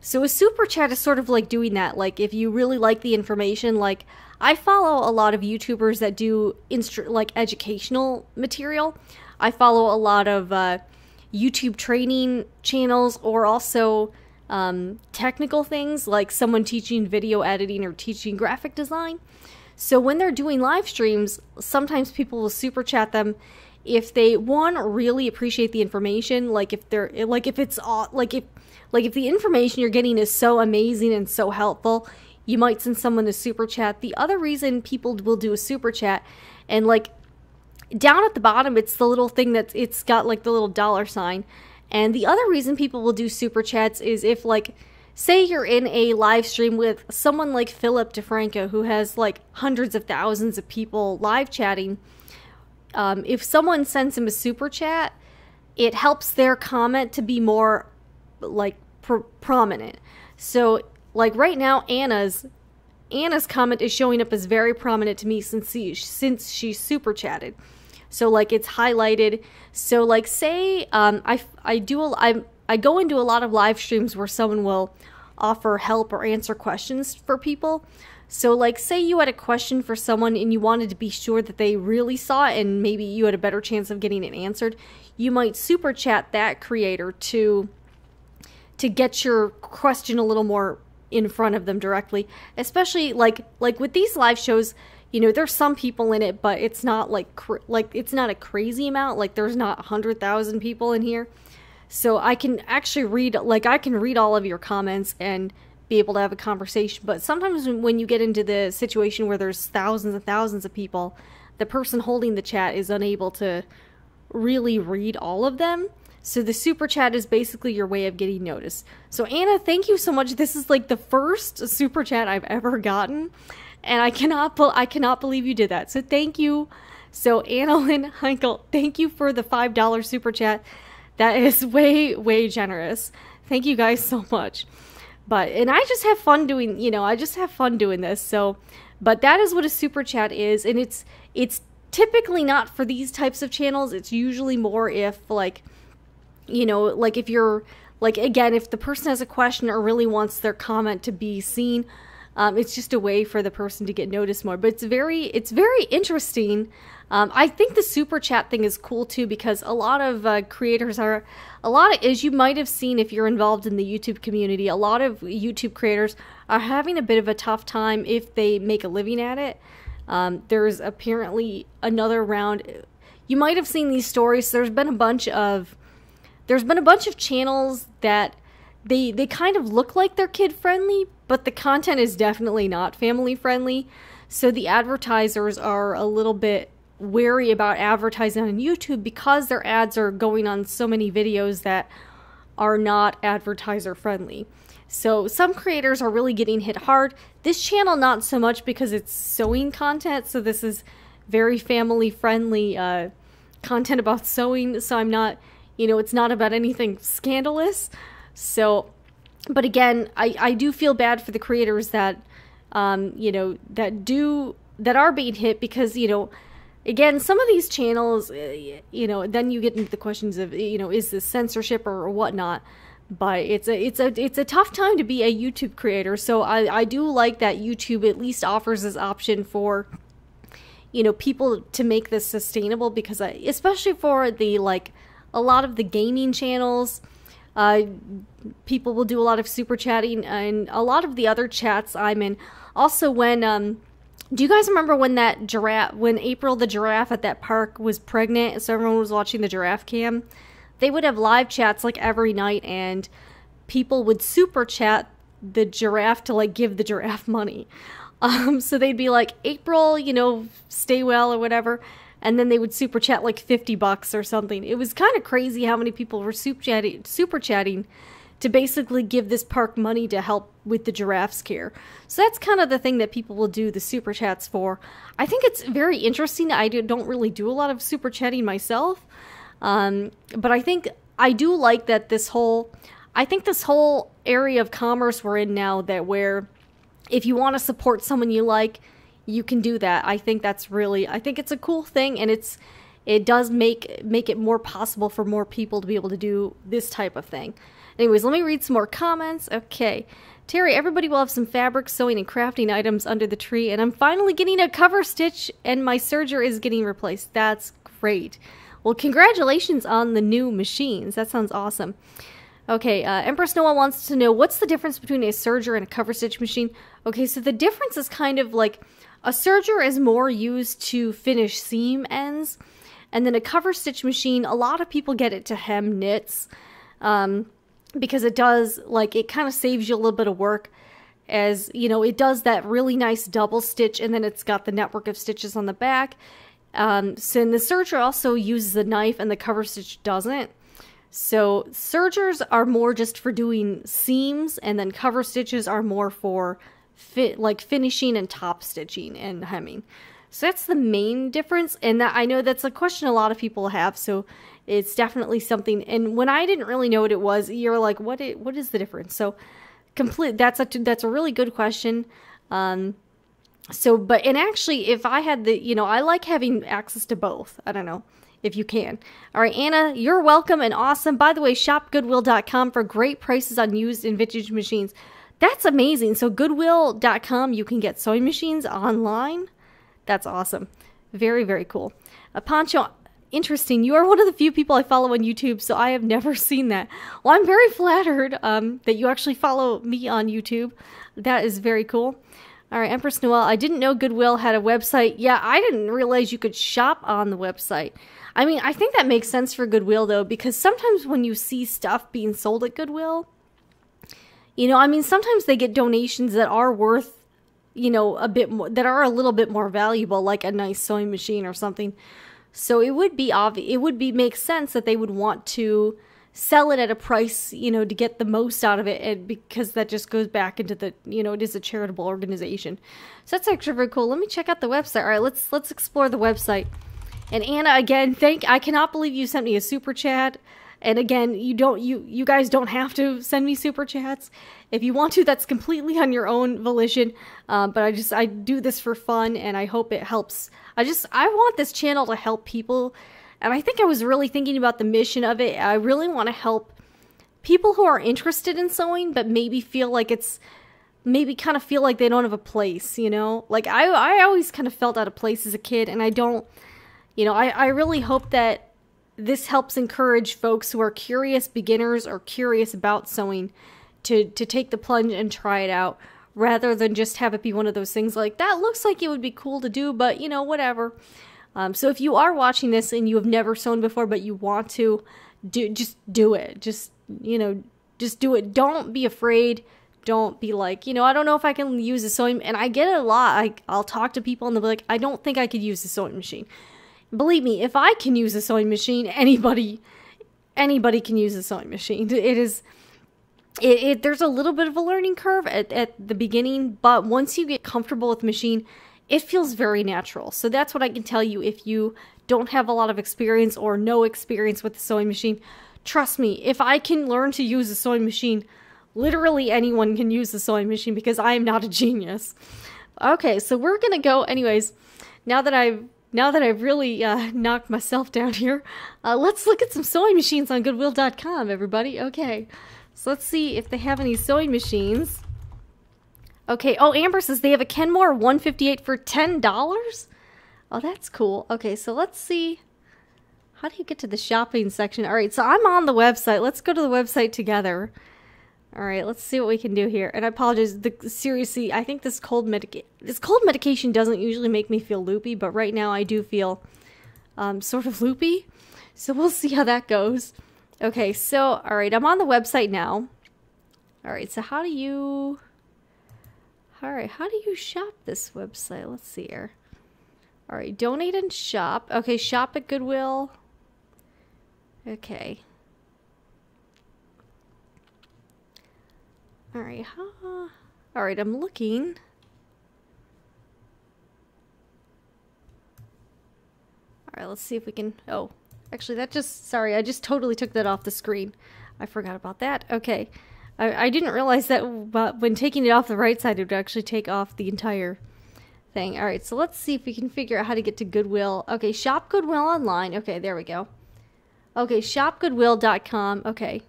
So a super chat is sort of like doing that. Like if you really like the information, like I follow a lot of YouTubers that do like educational material. I follow a lot of YouTube training channels, or also technical things like someone teaching video editing or teaching graphic design. So when they're doing live streams, sometimes people will super chat them if they, one, really appreciate the information, like if they're like, if it's like if the information you're getting is so amazing and so helpful, you might send someone a super chat. The other reason people will do a super chat, and like down at the bottom, it's the little thing it's got like the little dollar sign. And the other reason people will do super chats is if, like, say you're in a live stream with someone like Philip DeFranco, who has like hundreds of thousands of people live chatting. If someone sends him a super chat, it helps their comment to be more like prominent. So like right now, Anna's comment is showing up as very prominent to me since she super chatted. So like it's highlighted. So like say I go into a lot of live streams where someone will offer help or answer questions for people. So like say you had a question for someone and you wanted to be sure that they really saw it and maybe you had a better chance of getting it answered, you might super chat that creator to get your question a little more in front of them directly. Especially like with these live shows, you know, there's some people in it, but it's not like it's not a crazy amount. Like there's not 100,000 people in here. So I can actually read all of your comments and be able to have a conversation. But sometimes when you get into the situation where there's thousands and thousands of people, the person holding the chat is unable to really read all of them. So the super chat is basically your way of getting noticed. So Anna, thank you so much. This is like the first super chat I've ever gotten, and I cannot believe you did that. So thank you. So Anna Lynn Heinkel, thank you for the $5 super chat. That is way, way generous. Thank you guys so much. And I just have fun doing, this. So, but that is what a super chat is. And it's typically not for these types of channels. It's usually more if like, you know, like if you're like, again, if the person has a question or really wants their comment to be seen, it's just a way for the person to get noticed more. But it's very interesting. I think the super chat thing is cool too, because a lot of creators as you might have seen if you're involved in the YouTube community, a lot of YouTube creators are having a bit of a tough time if they make a living at it. There's apparently another round. You might have seen these stories. There's been a bunch of channels that they kind of look like they're kid friendly, but the content is definitely not family friendly. So the advertisers are a little bit wary about advertising on YouTube because their ads are going on so many videos that are not advertiser friendly. So some creators are really getting hit hard. This channel not so much because it's sewing content, so this is very family friendly content about sewing, so I'm not, it's not about anything scandalous. So, but again, I do feel bad for the creators that that are being hit because, again, some of these channels, then you get into the questions of, is this censorship or whatnot? But it's a tough time to be a YouTube creator. So I do like that YouTube at least offers this option for, people to make this sustainable, because especially for the, a lot of the gaming channels, Uh, People will do a lot of super chatting, and a lot of the other chats I'm in. Also, when do you guys remember when when April the giraffe at that park was pregnant, so everyone was watching the giraffe cam? They would have live chats like every night, and people would super chat the giraffe to like give the giraffe money. So they'd be like, April, you know, stay well or whatever. And then they would super chat like $50 or something. It was kind of crazy how many people were super chatting to basically give this park money to help with the giraffe's care. So that's kind of the thing that people will do the super chats for. I think it's very interesting. I don't really do a lot of super chatting myself. But I think I do like that this whole area of commerce we're in now, that where if you want to support someone you like, you can do that. I think it's a cool thing, and it does make it more possible for more people to be able to do this type of thing. Anyways, let me read some more comments. Okay. Terry, everybody will have some fabric, sewing, and crafting items under the tree, and I'm finally getting a cover stitch, and my serger is getting replaced. That's great. Well, congratulations on the new machines. That sounds awesome. Okay, Empress Noah wants to know, what's the difference between a serger and a cover stitch machine? Okay, so the difference is kind of like, a serger is more used to finish seam ends, and then a cover stitch machine, a lot of people get it to hem knits, because it does, like, it kind of saves you a little bit of work, as, you know, it does that really nice double stitch, and then it's got the network of stitches on the back. So the serger also uses a knife, and the cover stitch doesn't. So sergers are more just for doing seams, and then cover stitches are more for finishing and top stitching and hemming. So that's the main difference, and that, I know that's a question a lot of people have, so it's definitely something. And when I didn't really know what it was, you're like, what is the difference? So that's a really good question. And actually, if I had I like having access to both. I don't know if you can. All right, Anna, you're welcome and awesome. By the way, shop goodwill.com for great prices on used and vintage machines. That's amazing. So goodwill.com, you can get sewing machines online. That's awesome. Very, very cool. Pancho, interesting. You are one of the few people I follow on YouTube, so I have never seen that. Well, I'm very flattered that you actually follow me on YouTube. That is very cool. All right, Empress Noel, I didn't know Goodwill had a website. Yeah, I didn't realize you could shop on the website. I mean, I think that makes sense for Goodwill, though, because sometimes when you see stuff being sold at Goodwill, sometimes they get donations that are worth, a bit more, that are a little bit more valuable, like a nice sewing machine or something. So it would be obvious, make sense that they would want to sell it at a price, to get the most out of it, and because that just goes back into the, it is a charitable organization. So that's actually very cool. Let me check out the website. All right, let's explore the website. And Anna, again, I cannot believe you sent me a super chat. And again, you guys don't have to send me super chats. If you want to, that's completely on your own volition. But I do this for fun, and I hope it helps. I want this channel to help people. And I think I was really thinking about the mission of it. I really want to help people who are interested in sewing, but maybe kind of feel like they don't have a place, Like, I always kind of felt out of place as a kid, and I don't, I really hope that this helps encourage folks who are curious beginners or curious about sewing to take the plunge and try it out, rather than just have it be one of those things like, that looks like it would be cool to do, but, whatever. So if you are watching this and you have never sewn before, but you want to, just do it. Just do it. Don't be afraid. Don't be like, I don't know if I can use a sewing, and I get it a lot. I'll talk to people and they'll be like, I don't think I could use a sewing machine. Believe me, if I can use a sewing machine, anybody can use a sewing machine. There's a little bit of a learning curve at the beginning, but once you get comfortable with the machine, it feels very natural. So that's what I can tell you if you don't have a lot of experience or no experience with the sewing machine. Trust me, if I can learn to use a sewing machine, literally anyone can use the sewing machine, because I am not a genius. Okay, so we're gonna go anyways. Now that I've really knocked myself down here, let's look at some sewing machines on Goodwill.com, everybody. Okay, so let's see if they have any sewing machines. Okay, oh, Amber says they have a Kenmore 158 for $10. Oh, that's cool. Okay, so let's see How do you get to the shopping section? All right, so I'm on the website. Let's go to the website together. All right, let's see what we can do here. And I apologize. Seriously, I think this cold medication doesn't usually make me feel loopy, but right now I do feel sort of loopy. So we'll see how that goes. Okay, so, all right, I'm on the website now. All right, so how do you shop this website? Let's see here. All right, donate and shop. Okay, shop at Goodwill. Okay. All right, all right, I'm looking. All right, let's see if we can, oh, actually sorry, I just totally took that off the screen. I forgot about that. Okay. I didn't realize that when taking it off the right side, it would actually take off the entire thing. All right, so let's see if we can figure out how to get to Goodwill. Okay, shop Goodwill online. Okay, there we go. Okay, shopgoodwill.com. Okay.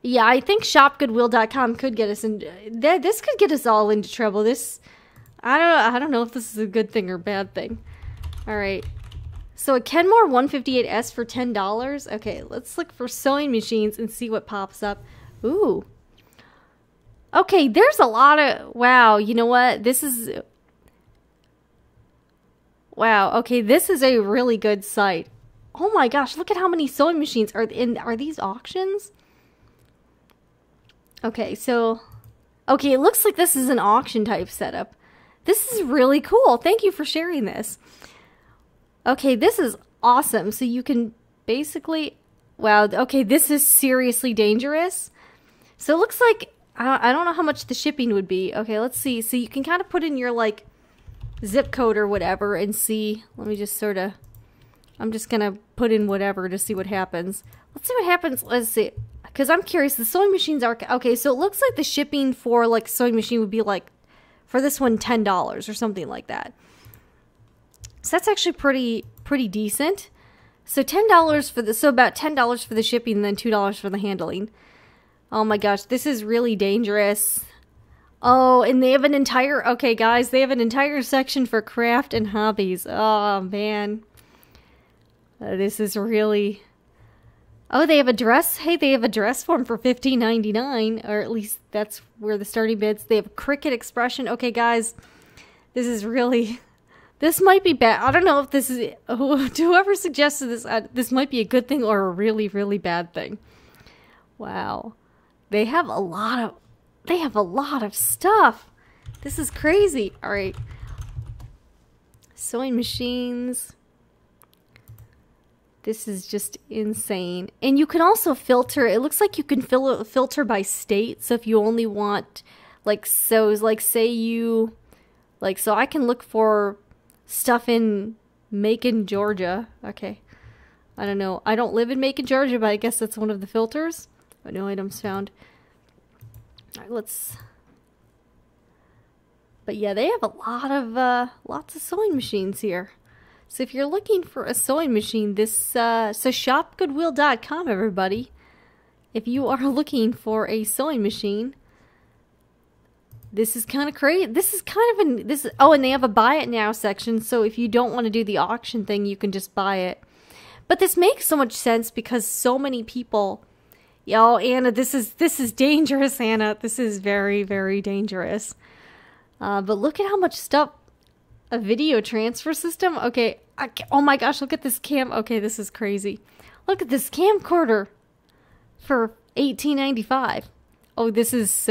Yeah, I think shopgoodwill.com could get us in. This could get us all into trouble. I don't know if this is a good thing or bad thing. All right. So a Kenmore 158S for $10. Okay, let's look for sewing machines and see what pops up. Ooh. Okay, there's a lot of... Wow, you know what? Wow, okay, this is a really good site. Oh my gosh, look at how many sewing machines are in... Are these auctions? Okay, so... Okay, it looks like this is an auction type setup. This is really cool. Thank you for sharing this. Okay, this is awesome. So you can basically... Wow, okay, this is seriously dangerous. So it looks like, I don't know how much the shipping would be. Okay, let's see. So you can kind of put in your, like, zip code or whatever and see. Let me just sort of, I'm just going to put in whatever to see what happens. Let's see what happens. Let's see. Because I'm curious. The sewing machines are, okay, so it looks like the shipping for, like, sewing machine would be, like, for this one, $10 or something like that. So that's actually pretty decent. So $10 for the, so about $10 for the shipping and then $2 for the handling. Oh my gosh, this is really dangerous. Oh, and they have an entire, okay guys, they have an entire section for craft and hobbies. Oh man. This is really, oh, they have a dress, hey, they have a dress form for $15.99, or at least that's where the starting bids. They have Cricut Expression. Okay guys, this is really, this might be bad. I don't know if this is, whoever suggested this, this might be a good thing or a really, really bad thing. Wow. They have a lot of stuff. This is crazy. All right. Sewing machines. This is just insane. And you can also filter. It looks like you can filter by state. So if you only want, like, sews, like, say you, like, so I can look for stuff in Macon, Georgia. Okay. I don't know. I don't live in Macon, Georgia, but I guess that's one of the filters. But no items found. All right, let's... But yeah, they have a lot of, lots of sewing machines here. So if you're looking for a sewing machine, this, so shopgoodwill.com, everybody. If you are looking for a sewing machine, this is kind of crazy. This is kind of an, this, oh, and they have a buy it now section. So if you don't want to do the auction thing, you can just buy it. But this makes so much sense because so many people... Yo, Anna, this is dangerous, Anna. This is very, very dangerous. But look at how much stuff. A video transfer system? Okay. Oh my gosh, look at this cam. Okay, this is crazy. Look at this camcorder for $18.95. Oh, this is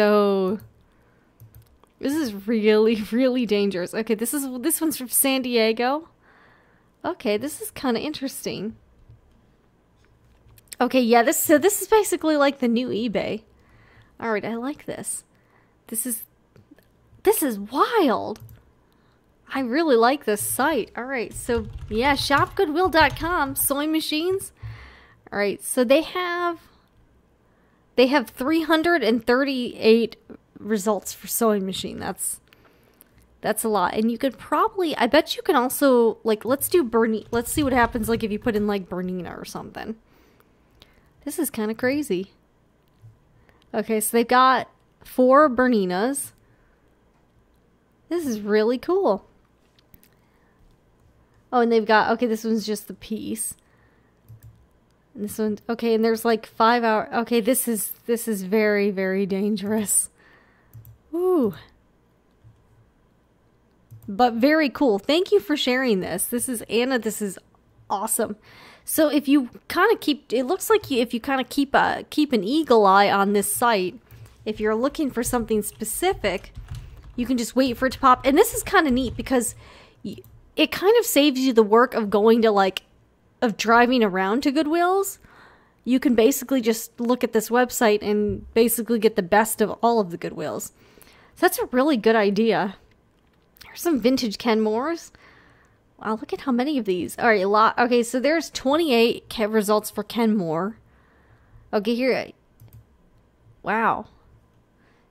really, really dangerous. Okay, this one's from San Diego. Okay, this is kind of interesting. Okay, yeah, this is basically like the new eBay. All right, I like this. This is wild. I really like this site. All right, so yeah, shopgoodwill.com, sewing machines. All right, so they have 338 results for sewing machine. That's a lot. And you could probably, I bet you can also, like, let's see what happens like if you put in like Bernina or something. This is kind of crazy. Okay, so they've got 4 Berninas. This is really cool. Oh, and they've got, okay, this one's just the piece. And this one, okay, and there's like 5 hour. Okay, this is very, very dangerous. Ooh. But very cool. Thank you for sharing this. This is Anna. This is awesome. So if you kind of keep, it looks like if you kind of keep an eagle eye on this site, if you're looking for something specific, you can just wait for it to pop. And this is kind of neat because it kind of saves you the work of going to of driving around to Goodwills. You can basically just look at this website and basically get the best of all of the Goodwills. So that's a really good idea. Here's some vintage Kenmores. Wow, look at how many of these. All right, a lot. Okay, so there's 28 results for Kenmore. Okay, here. Wow.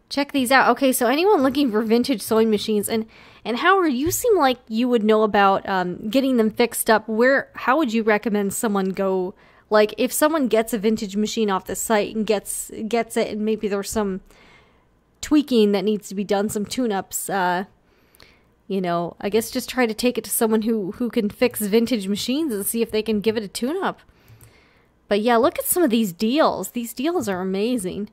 Check these out. Okay, so anyone looking for vintage sewing machines, and Howard, you seem like you would know about getting them fixed up. How would you recommend someone go? Like, if someone gets a vintage machine off the site and gets it, and maybe there's some tweaking that needs to be done, some tune-ups, you know, I guess just try to take it to someone who can fix vintage machines and see if they can give it a tune-up. But yeah, look at some of these deals. These deals are amazing.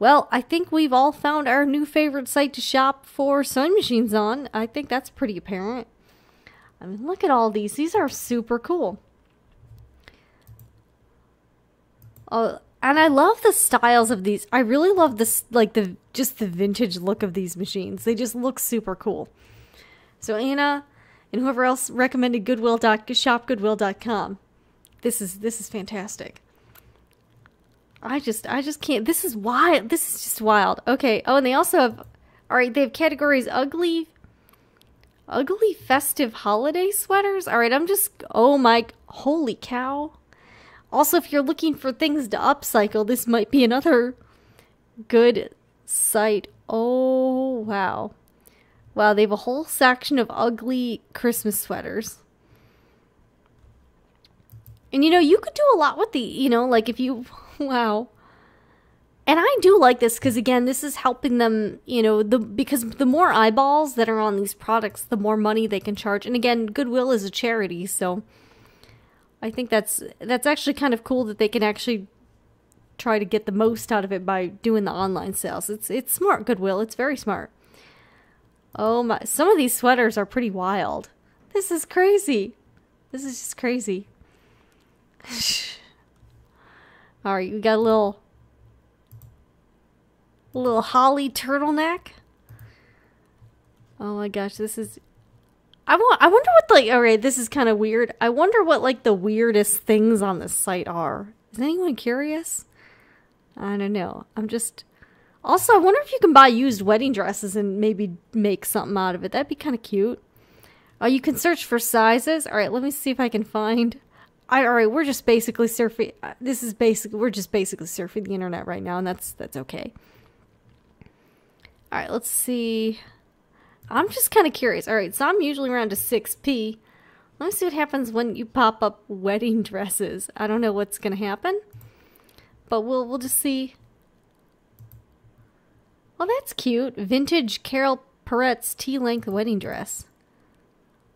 Well, I think we've all found our new favorite site to shop for sewing machines on. I think that's pretty apparent. I mean, look at all these. These are super cool. Oh, and I love the styles of these. I really love this, like just the vintage look of these machines. They just look super cool. So Anna and whoever else recommended shopgoodwill.com. This is fantastic. I just can't. This is wild. This is just wild. Okay. Oh, and they also have, all right, they have categories ugly festive holiday sweaters. All right, oh my, holy cow. Also, if you're looking for things to upcycle, this might be another good site. Oh, wow. Wow, they have a whole section of ugly Christmas sweaters. And, you know, you could do a lot with the, you know, like if you, wow. And I do like this because, again, this is helping them, you know, because the more eyeballs that are on these products, the more money they can charge. And, again, Goodwill is a charity, so I think that's actually kind of cool that they can actually try to get the most out of it by doing the online sales. It's smart, Goodwill. It's very smart. Oh my, some of these sweaters are pretty wild. This is crazy. This is just crazy. All right, we got a little holly turtleneck. Oh my gosh, this is, I wonder what, like, all right, this is kind of weird. I wonder what, like, the weirdest things on this site are. Is anyone curious? I don't know. Also, I wonder if you can buy used wedding dresses and maybe make something out of it. That'd be kind of cute. Oh, you can search for sizes. All right, let me see if I can find. All right, we're just basically surfing. We're just basically surfing the internet right now, and that's okay. All right, let's see. I'm just kind of curious. All right, so I'm usually around to 6p. Let me see what happens when you pop up wedding dresses. I don't know what's going to happen, but we'll just see. Well, that's cute. Vintage Carol Perret's T-length wedding dress.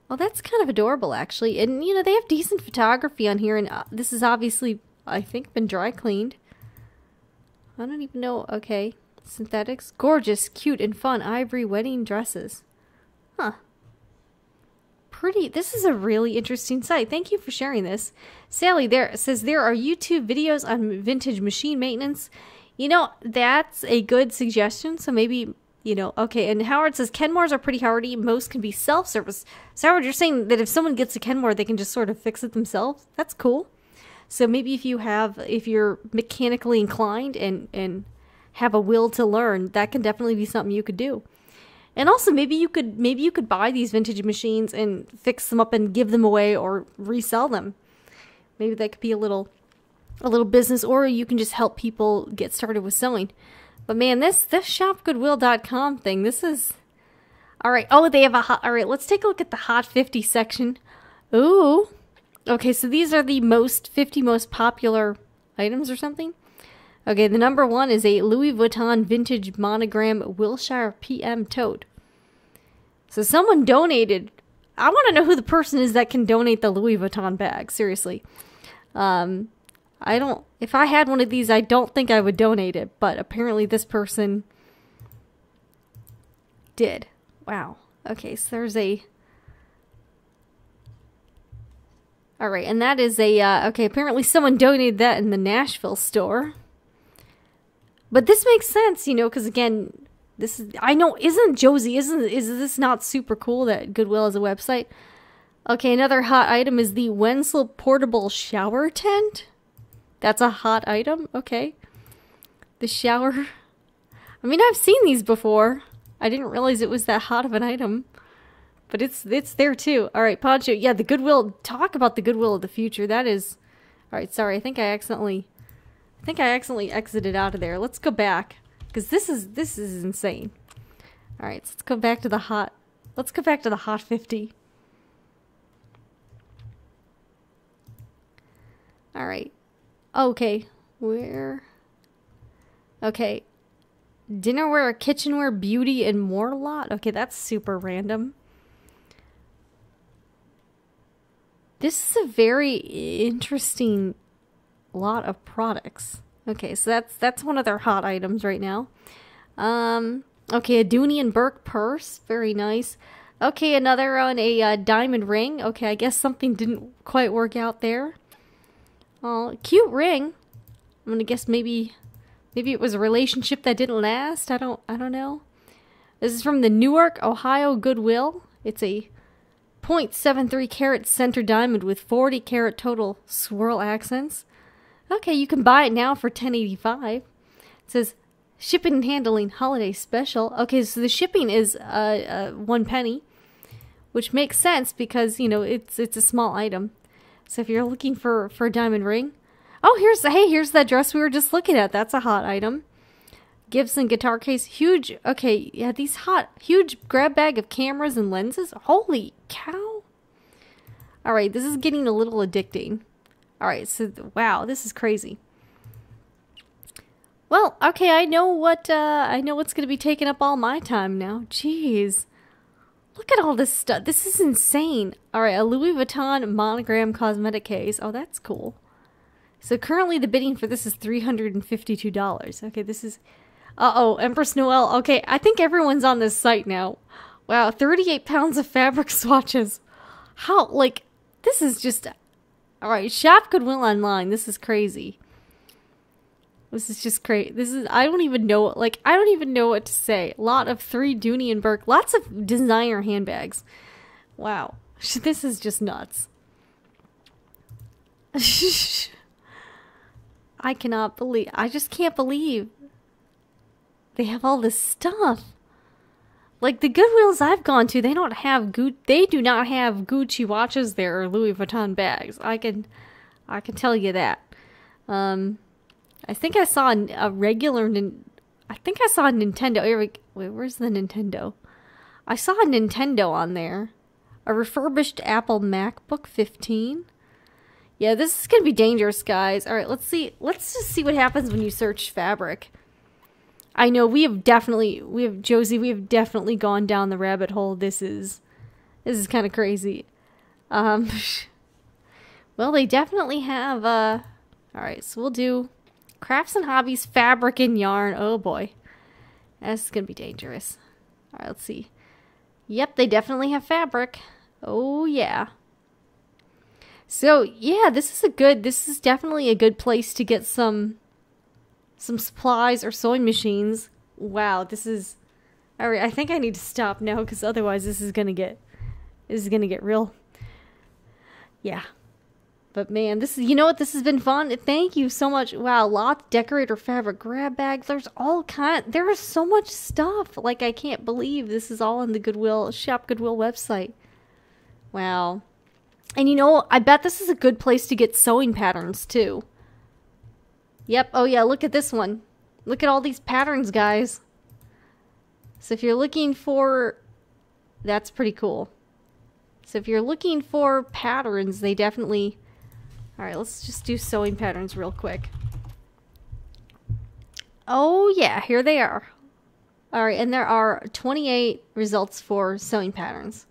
Well, that's kind of adorable, actually. And, you know, they have decent photography on here, and this is obviously, I think, been dry cleaned. I don't even know. Okay. Synthetics. Gorgeous, cute, and fun ivory wedding dresses. Huh. Pretty. This is a really interesting site. Thank you for sharing this. Sally there says there are YouTube videos on vintage machine maintenance. You know, that's a good suggestion. So maybe, you know, okay. And Howard says Kenmores are pretty hardy. Most can be self-service. So Howard, you're saying that if someone gets a Kenmore, they can just sort of fix it themselves? That's cool. So maybe if you're mechanically inclined and have a will to learn, that can definitely be something you could do. And also maybe you could buy these vintage machines and fix them up and give them away or resell them. Maybe that could be a little business, or you can just help people get started with sewing. But man, this shopgoodwill.com thing, this is all right. Oh, they have all right, let's take a look at the Hot 50 section. Ooh. Okay, so these are the 50 most popular items or something. Okay, the number 1 is a Louis Vuitton vintage monogram Wilshire PM tote. So someone donated. I want to know who the person is that can donate the Louis Vuitton bag. Seriously. If I had one of these, I don't think I would donate it, but apparently this person did. Wow. Okay, so there's a... Alright, and that is a, okay, apparently someone donated that in the Nashville store. But this makes sense, you know, because again, this is, I know, isn't this not super cool that Goodwill is a website? Okay, another hot item is the Wenzel portable shower tent. That's a hot item? Okay. The shower. I mean, I've seen these before. I didn't realize it was that hot of an item. But it's there too. Alright, Poncho. Yeah, the Goodwill. Talk about the Goodwill of the future. That is... Alright, sorry. I think I accidentally exited out of there. Let's go back. Because this is insane. Alright, so let's go back to the hot... Let's go back to the hot 50. Alright. Okay. Where... Okay. Dinnerware, kitchenware, beauty, and more lot? Okay, that's super random. This is a very interesting lot of products. Okay, so that's one of their hot items right now. Okay, a Dooney and Burke purse. Very nice. Okay, another on a diamond ring. Okay, I guess something didn't quite work out there. Oh, cute ring. I'm gonna guess maybe it was a relationship that didn't last. I don't know. This is from the Newark, Ohio Goodwill. It's a 0.73 carat center diamond with 40 carat total swirl accents. Okay, you can buy it now for $10.85. It says shipping and handling holiday special. Okay, so the shipping is 1 penny, which makes sense because, you know, it's a small item. So if you're looking for a diamond ring, oh, here's that dress we were just looking at. That's a hot item. Gibson guitar case, huge. Okay, yeah, these huge grab bag of cameras and lenses. Holy cow! All right, this is getting a little addicting. All right, so wow, this is crazy. Well, okay, I know what's gonna be taking up all my time now. Jeez, look at all this stuff. This is insane. All right, a Louis Vuitton monogram cosmetic case. Oh, that's cool. So currently the bidding for this is $352. Okay, this is... Uh-oh, Empress Noel. Okay, I think everyone's on this site now. Wow, 38 pounds of fabric swatches. How, like, this is just... Alright, shop Goodwill online. This is crazy. This is just crazy. This is... I don't even know what to say. A lot of 3 Dooney and Burke. Lots of designer handbags. Wow. This is just nuts. I just can't believe they have all this stuff. Like the Goodwills I've gone to, they do not have Gucci watches there or Louis Vuitton bags. I can tell you that. I think I saw a regular I think I saw a Nintendo. Wait, where's the Nintendo? I saw a Nintendo on there. A refurbished Apple MacBook 15. Yeah, this is gonna be dangerous, guys. All right, let's see. Let's just see what happens when you search fabric. I know we have definitely gone down the rabbit hole. This is kind of crazy. Well, they definitely have. All right, so we'll do crafts and hobbies, fabric and yarn. Oh boy, that's gonna be dangerous. All right, let's see. Yep, they definitely have fabric. Oh yeah. So yeah, this is definitely a good place to get some supplies or sewing machines. Wow, this is... Alright, I think I need to stop now because otherwise this is gonna get real. Yeah. But man, you know what, this has been fun. Thank you so much. Wow, lots, decorator fabric, grab bags, there is so much stuff. Like, I can't believe this is all on the Shop Goodwill website. Wow. And you know, I bet this is a good place to get sewing patterns too. Yep, oh yeah, look at this one. Look at all these patterns, guys. So if you're looking for... That's pretty cool. So if you're looking for patterns, they definitely... Alright, let's just do sewing patterns real quick. Oh yeah, here they are. Alright, and there are 28 results for sewing patterns.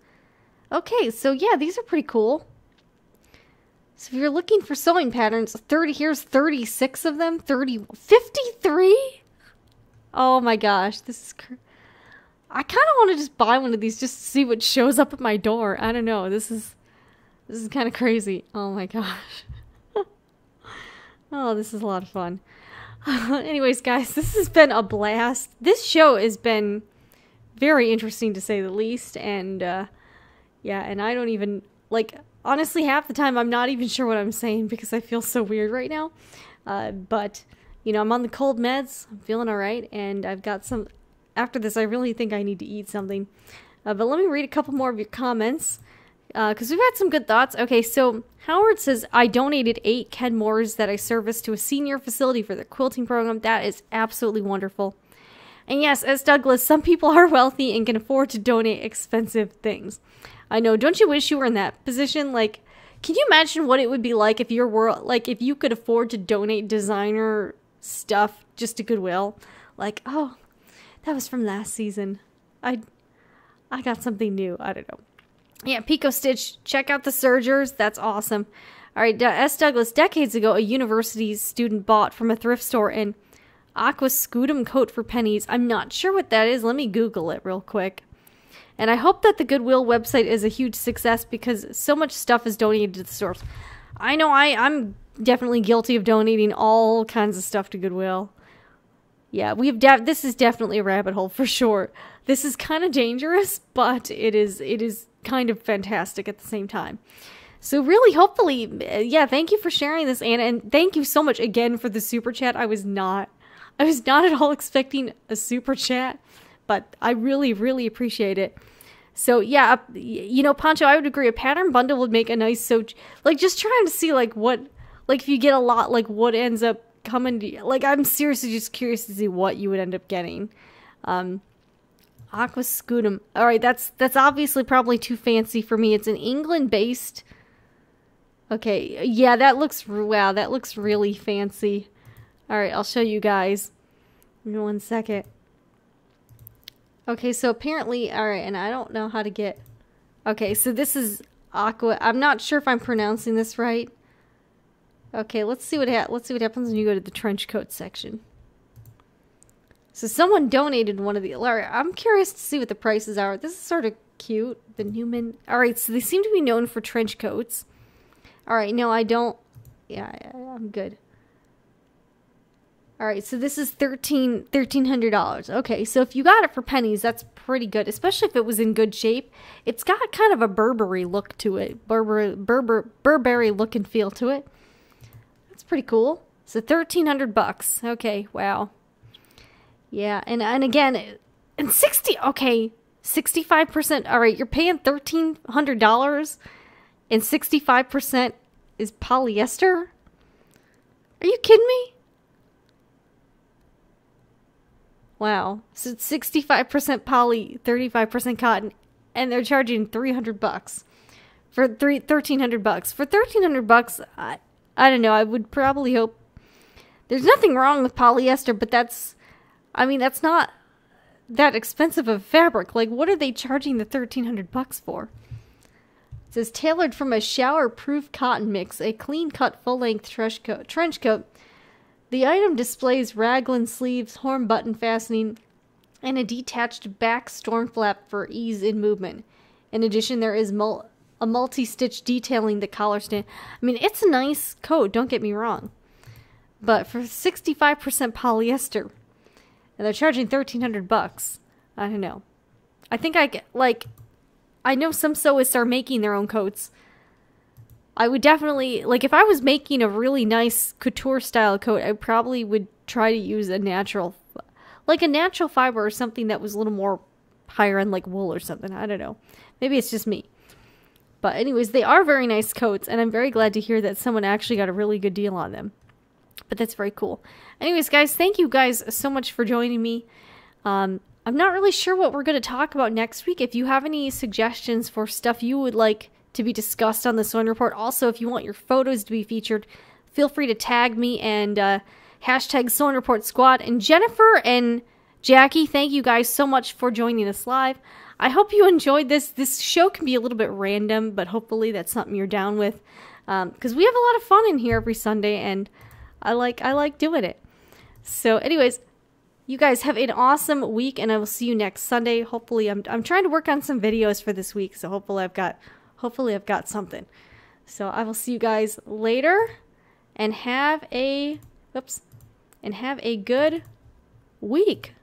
Okay, so yeah, these are pretty cool. So if you're looking for sewing patterns, here's 36 of them. 53? Oh my gosh, this is I kind of want to just buy one of these just to see what shows up at my door. I don't know. This is kind of crazy. Oh my gosh. Oh, this is a lot of fun. Anyways, guys, this has been a blast. This show has been very interesting to say the least. And, yeah, and I don't even, like, honestly, half the time I'm not even sure what I'm saying because I feel so weird right now. But, you know, I'm on the cold meds. I'm feeling all right. And I've got some, after this, I really think I need to eat something. But let me read a couple more of your comments. Because we've had some good thoughts. Okay, so Howard says, I donated 8 Kenmores that I serviced to a senior facility for the quilting program. That is absolutely wonderful. And yes, as Douglas, some people are wealthy and can afford to donate expensive things. I know, don't you wish you were in that position? Like, can you imagine what it would be like if if you could afford to donate designer stuff just to Goodwill? Like, oh, that was from last season. I got something new. I don't know. Yeah, Pico Stitch, check out the sergers. That's awesome. All right, S. Douglas, decades ago, a university student bought from a thrift store an aqua scutum coat for pennies. I'm not sure what that is. Let me Google it real quick. And I hope that the Goodwill website is a huge success because so much stuff is donated to the stores. I know I'm definitely guilty of donating all kinds of stuff to Goodwill. Yeah, this is definitely a rabbit hole for sure. This is kind of dangerous, but it is kind of fantastic at the same time. So really, hopefully, yeah, thank you for sharing this, Anna, and thank you so much again for the super chat. I was not at all expecting a super chat, but I really, really appreciate it. So yeah, you know, Pancho, I would agree. A pattern bundle would make a nice like just trying to see like what, like if you get a lot, like what ends up coming to you. Like I'm seriously just curious to see what you would end up getting. Aqua Scutum. All right, that's obviously probably too fancy for me. It's an England-based. Okay, yeah, that looks really fancy. All right, I'll show you guys. Give me 1 second. Okay, so apparently, all right, and I don't know how to get. Okay, so this is Aqua. I'm not sure if I'm pronouncing this right. Okay, let's see what happens when you go to the trench coat section. So someone donated one of the... I'm curious to see what the prices are. This is sort of cute. The Newman... Alright, so they seem to be known for trench coats. Alright, no, I don't... Yeah, I'm good. Alright, so this is $1,300. Okay, so if you got it for pennies, that's pretty good. Especially if it was in good shape. It's got kind of a Burberry look to it. Burberry look and feel to it. That's pretty cool. So $1,300. Okay, wow. Yeah, and again, and 65%, all right, you're paying $1,300 and 65% is polyester? Are you kidding me? Wow. So it's 65% poly, 35% cotton, and they're charging $300 for $1,300. For $1,300, I don't know, I would probably hope there's nothing wrong with polyester, but that's not that expensive of fabric. Like, what are they charging the $1,300 for? It says, tailored from a shower-proof cotton mix, a clean-cut full-length trench coat. The item displays raglan sleeves, horn button fastening, and a detached back storm flap for ease in movement. In addition, there is a multi-stitch detailing the collar stand. I mean, it's a nice coat, don't get me wrong. But for 65% polyester... and they're charging $1,300. I don't know. I think I know some sewists are making their own coats. I would definitely, like, if I was making a really nice couture style coat, I probably would try to use a natural fiber or something that was a little more higher end, like wool or something. I don't know. Maybe it's just me. But anyways, they are very nice coats, and I'm very glad to hear that someone actually got a really good deal on them. But that's very cool. Anyways, guys, thank you guys so much for joining me. I'm not really sure what we're going to talk about next week. If you have any suggestions for stuff you would like to be discussed on the Sewing Report, also if you want your photos to be featured, feel free to tag me and hashtag Sewing Report Squad. And Jennifer and Jackie, thank you guys so much for joining us live. I hope you enjoyed this. This show can be a little bit random, but hopefully that's something you're down with. because we have a lot of fun in here every Sunday, and I like doing it. So anyways, you guys have an awesome week, and I will see you next Sunday. Hopefully, I'm trying to work on some videos for this week, so hopefully I've got something. So I will see you guys later, and have a good week.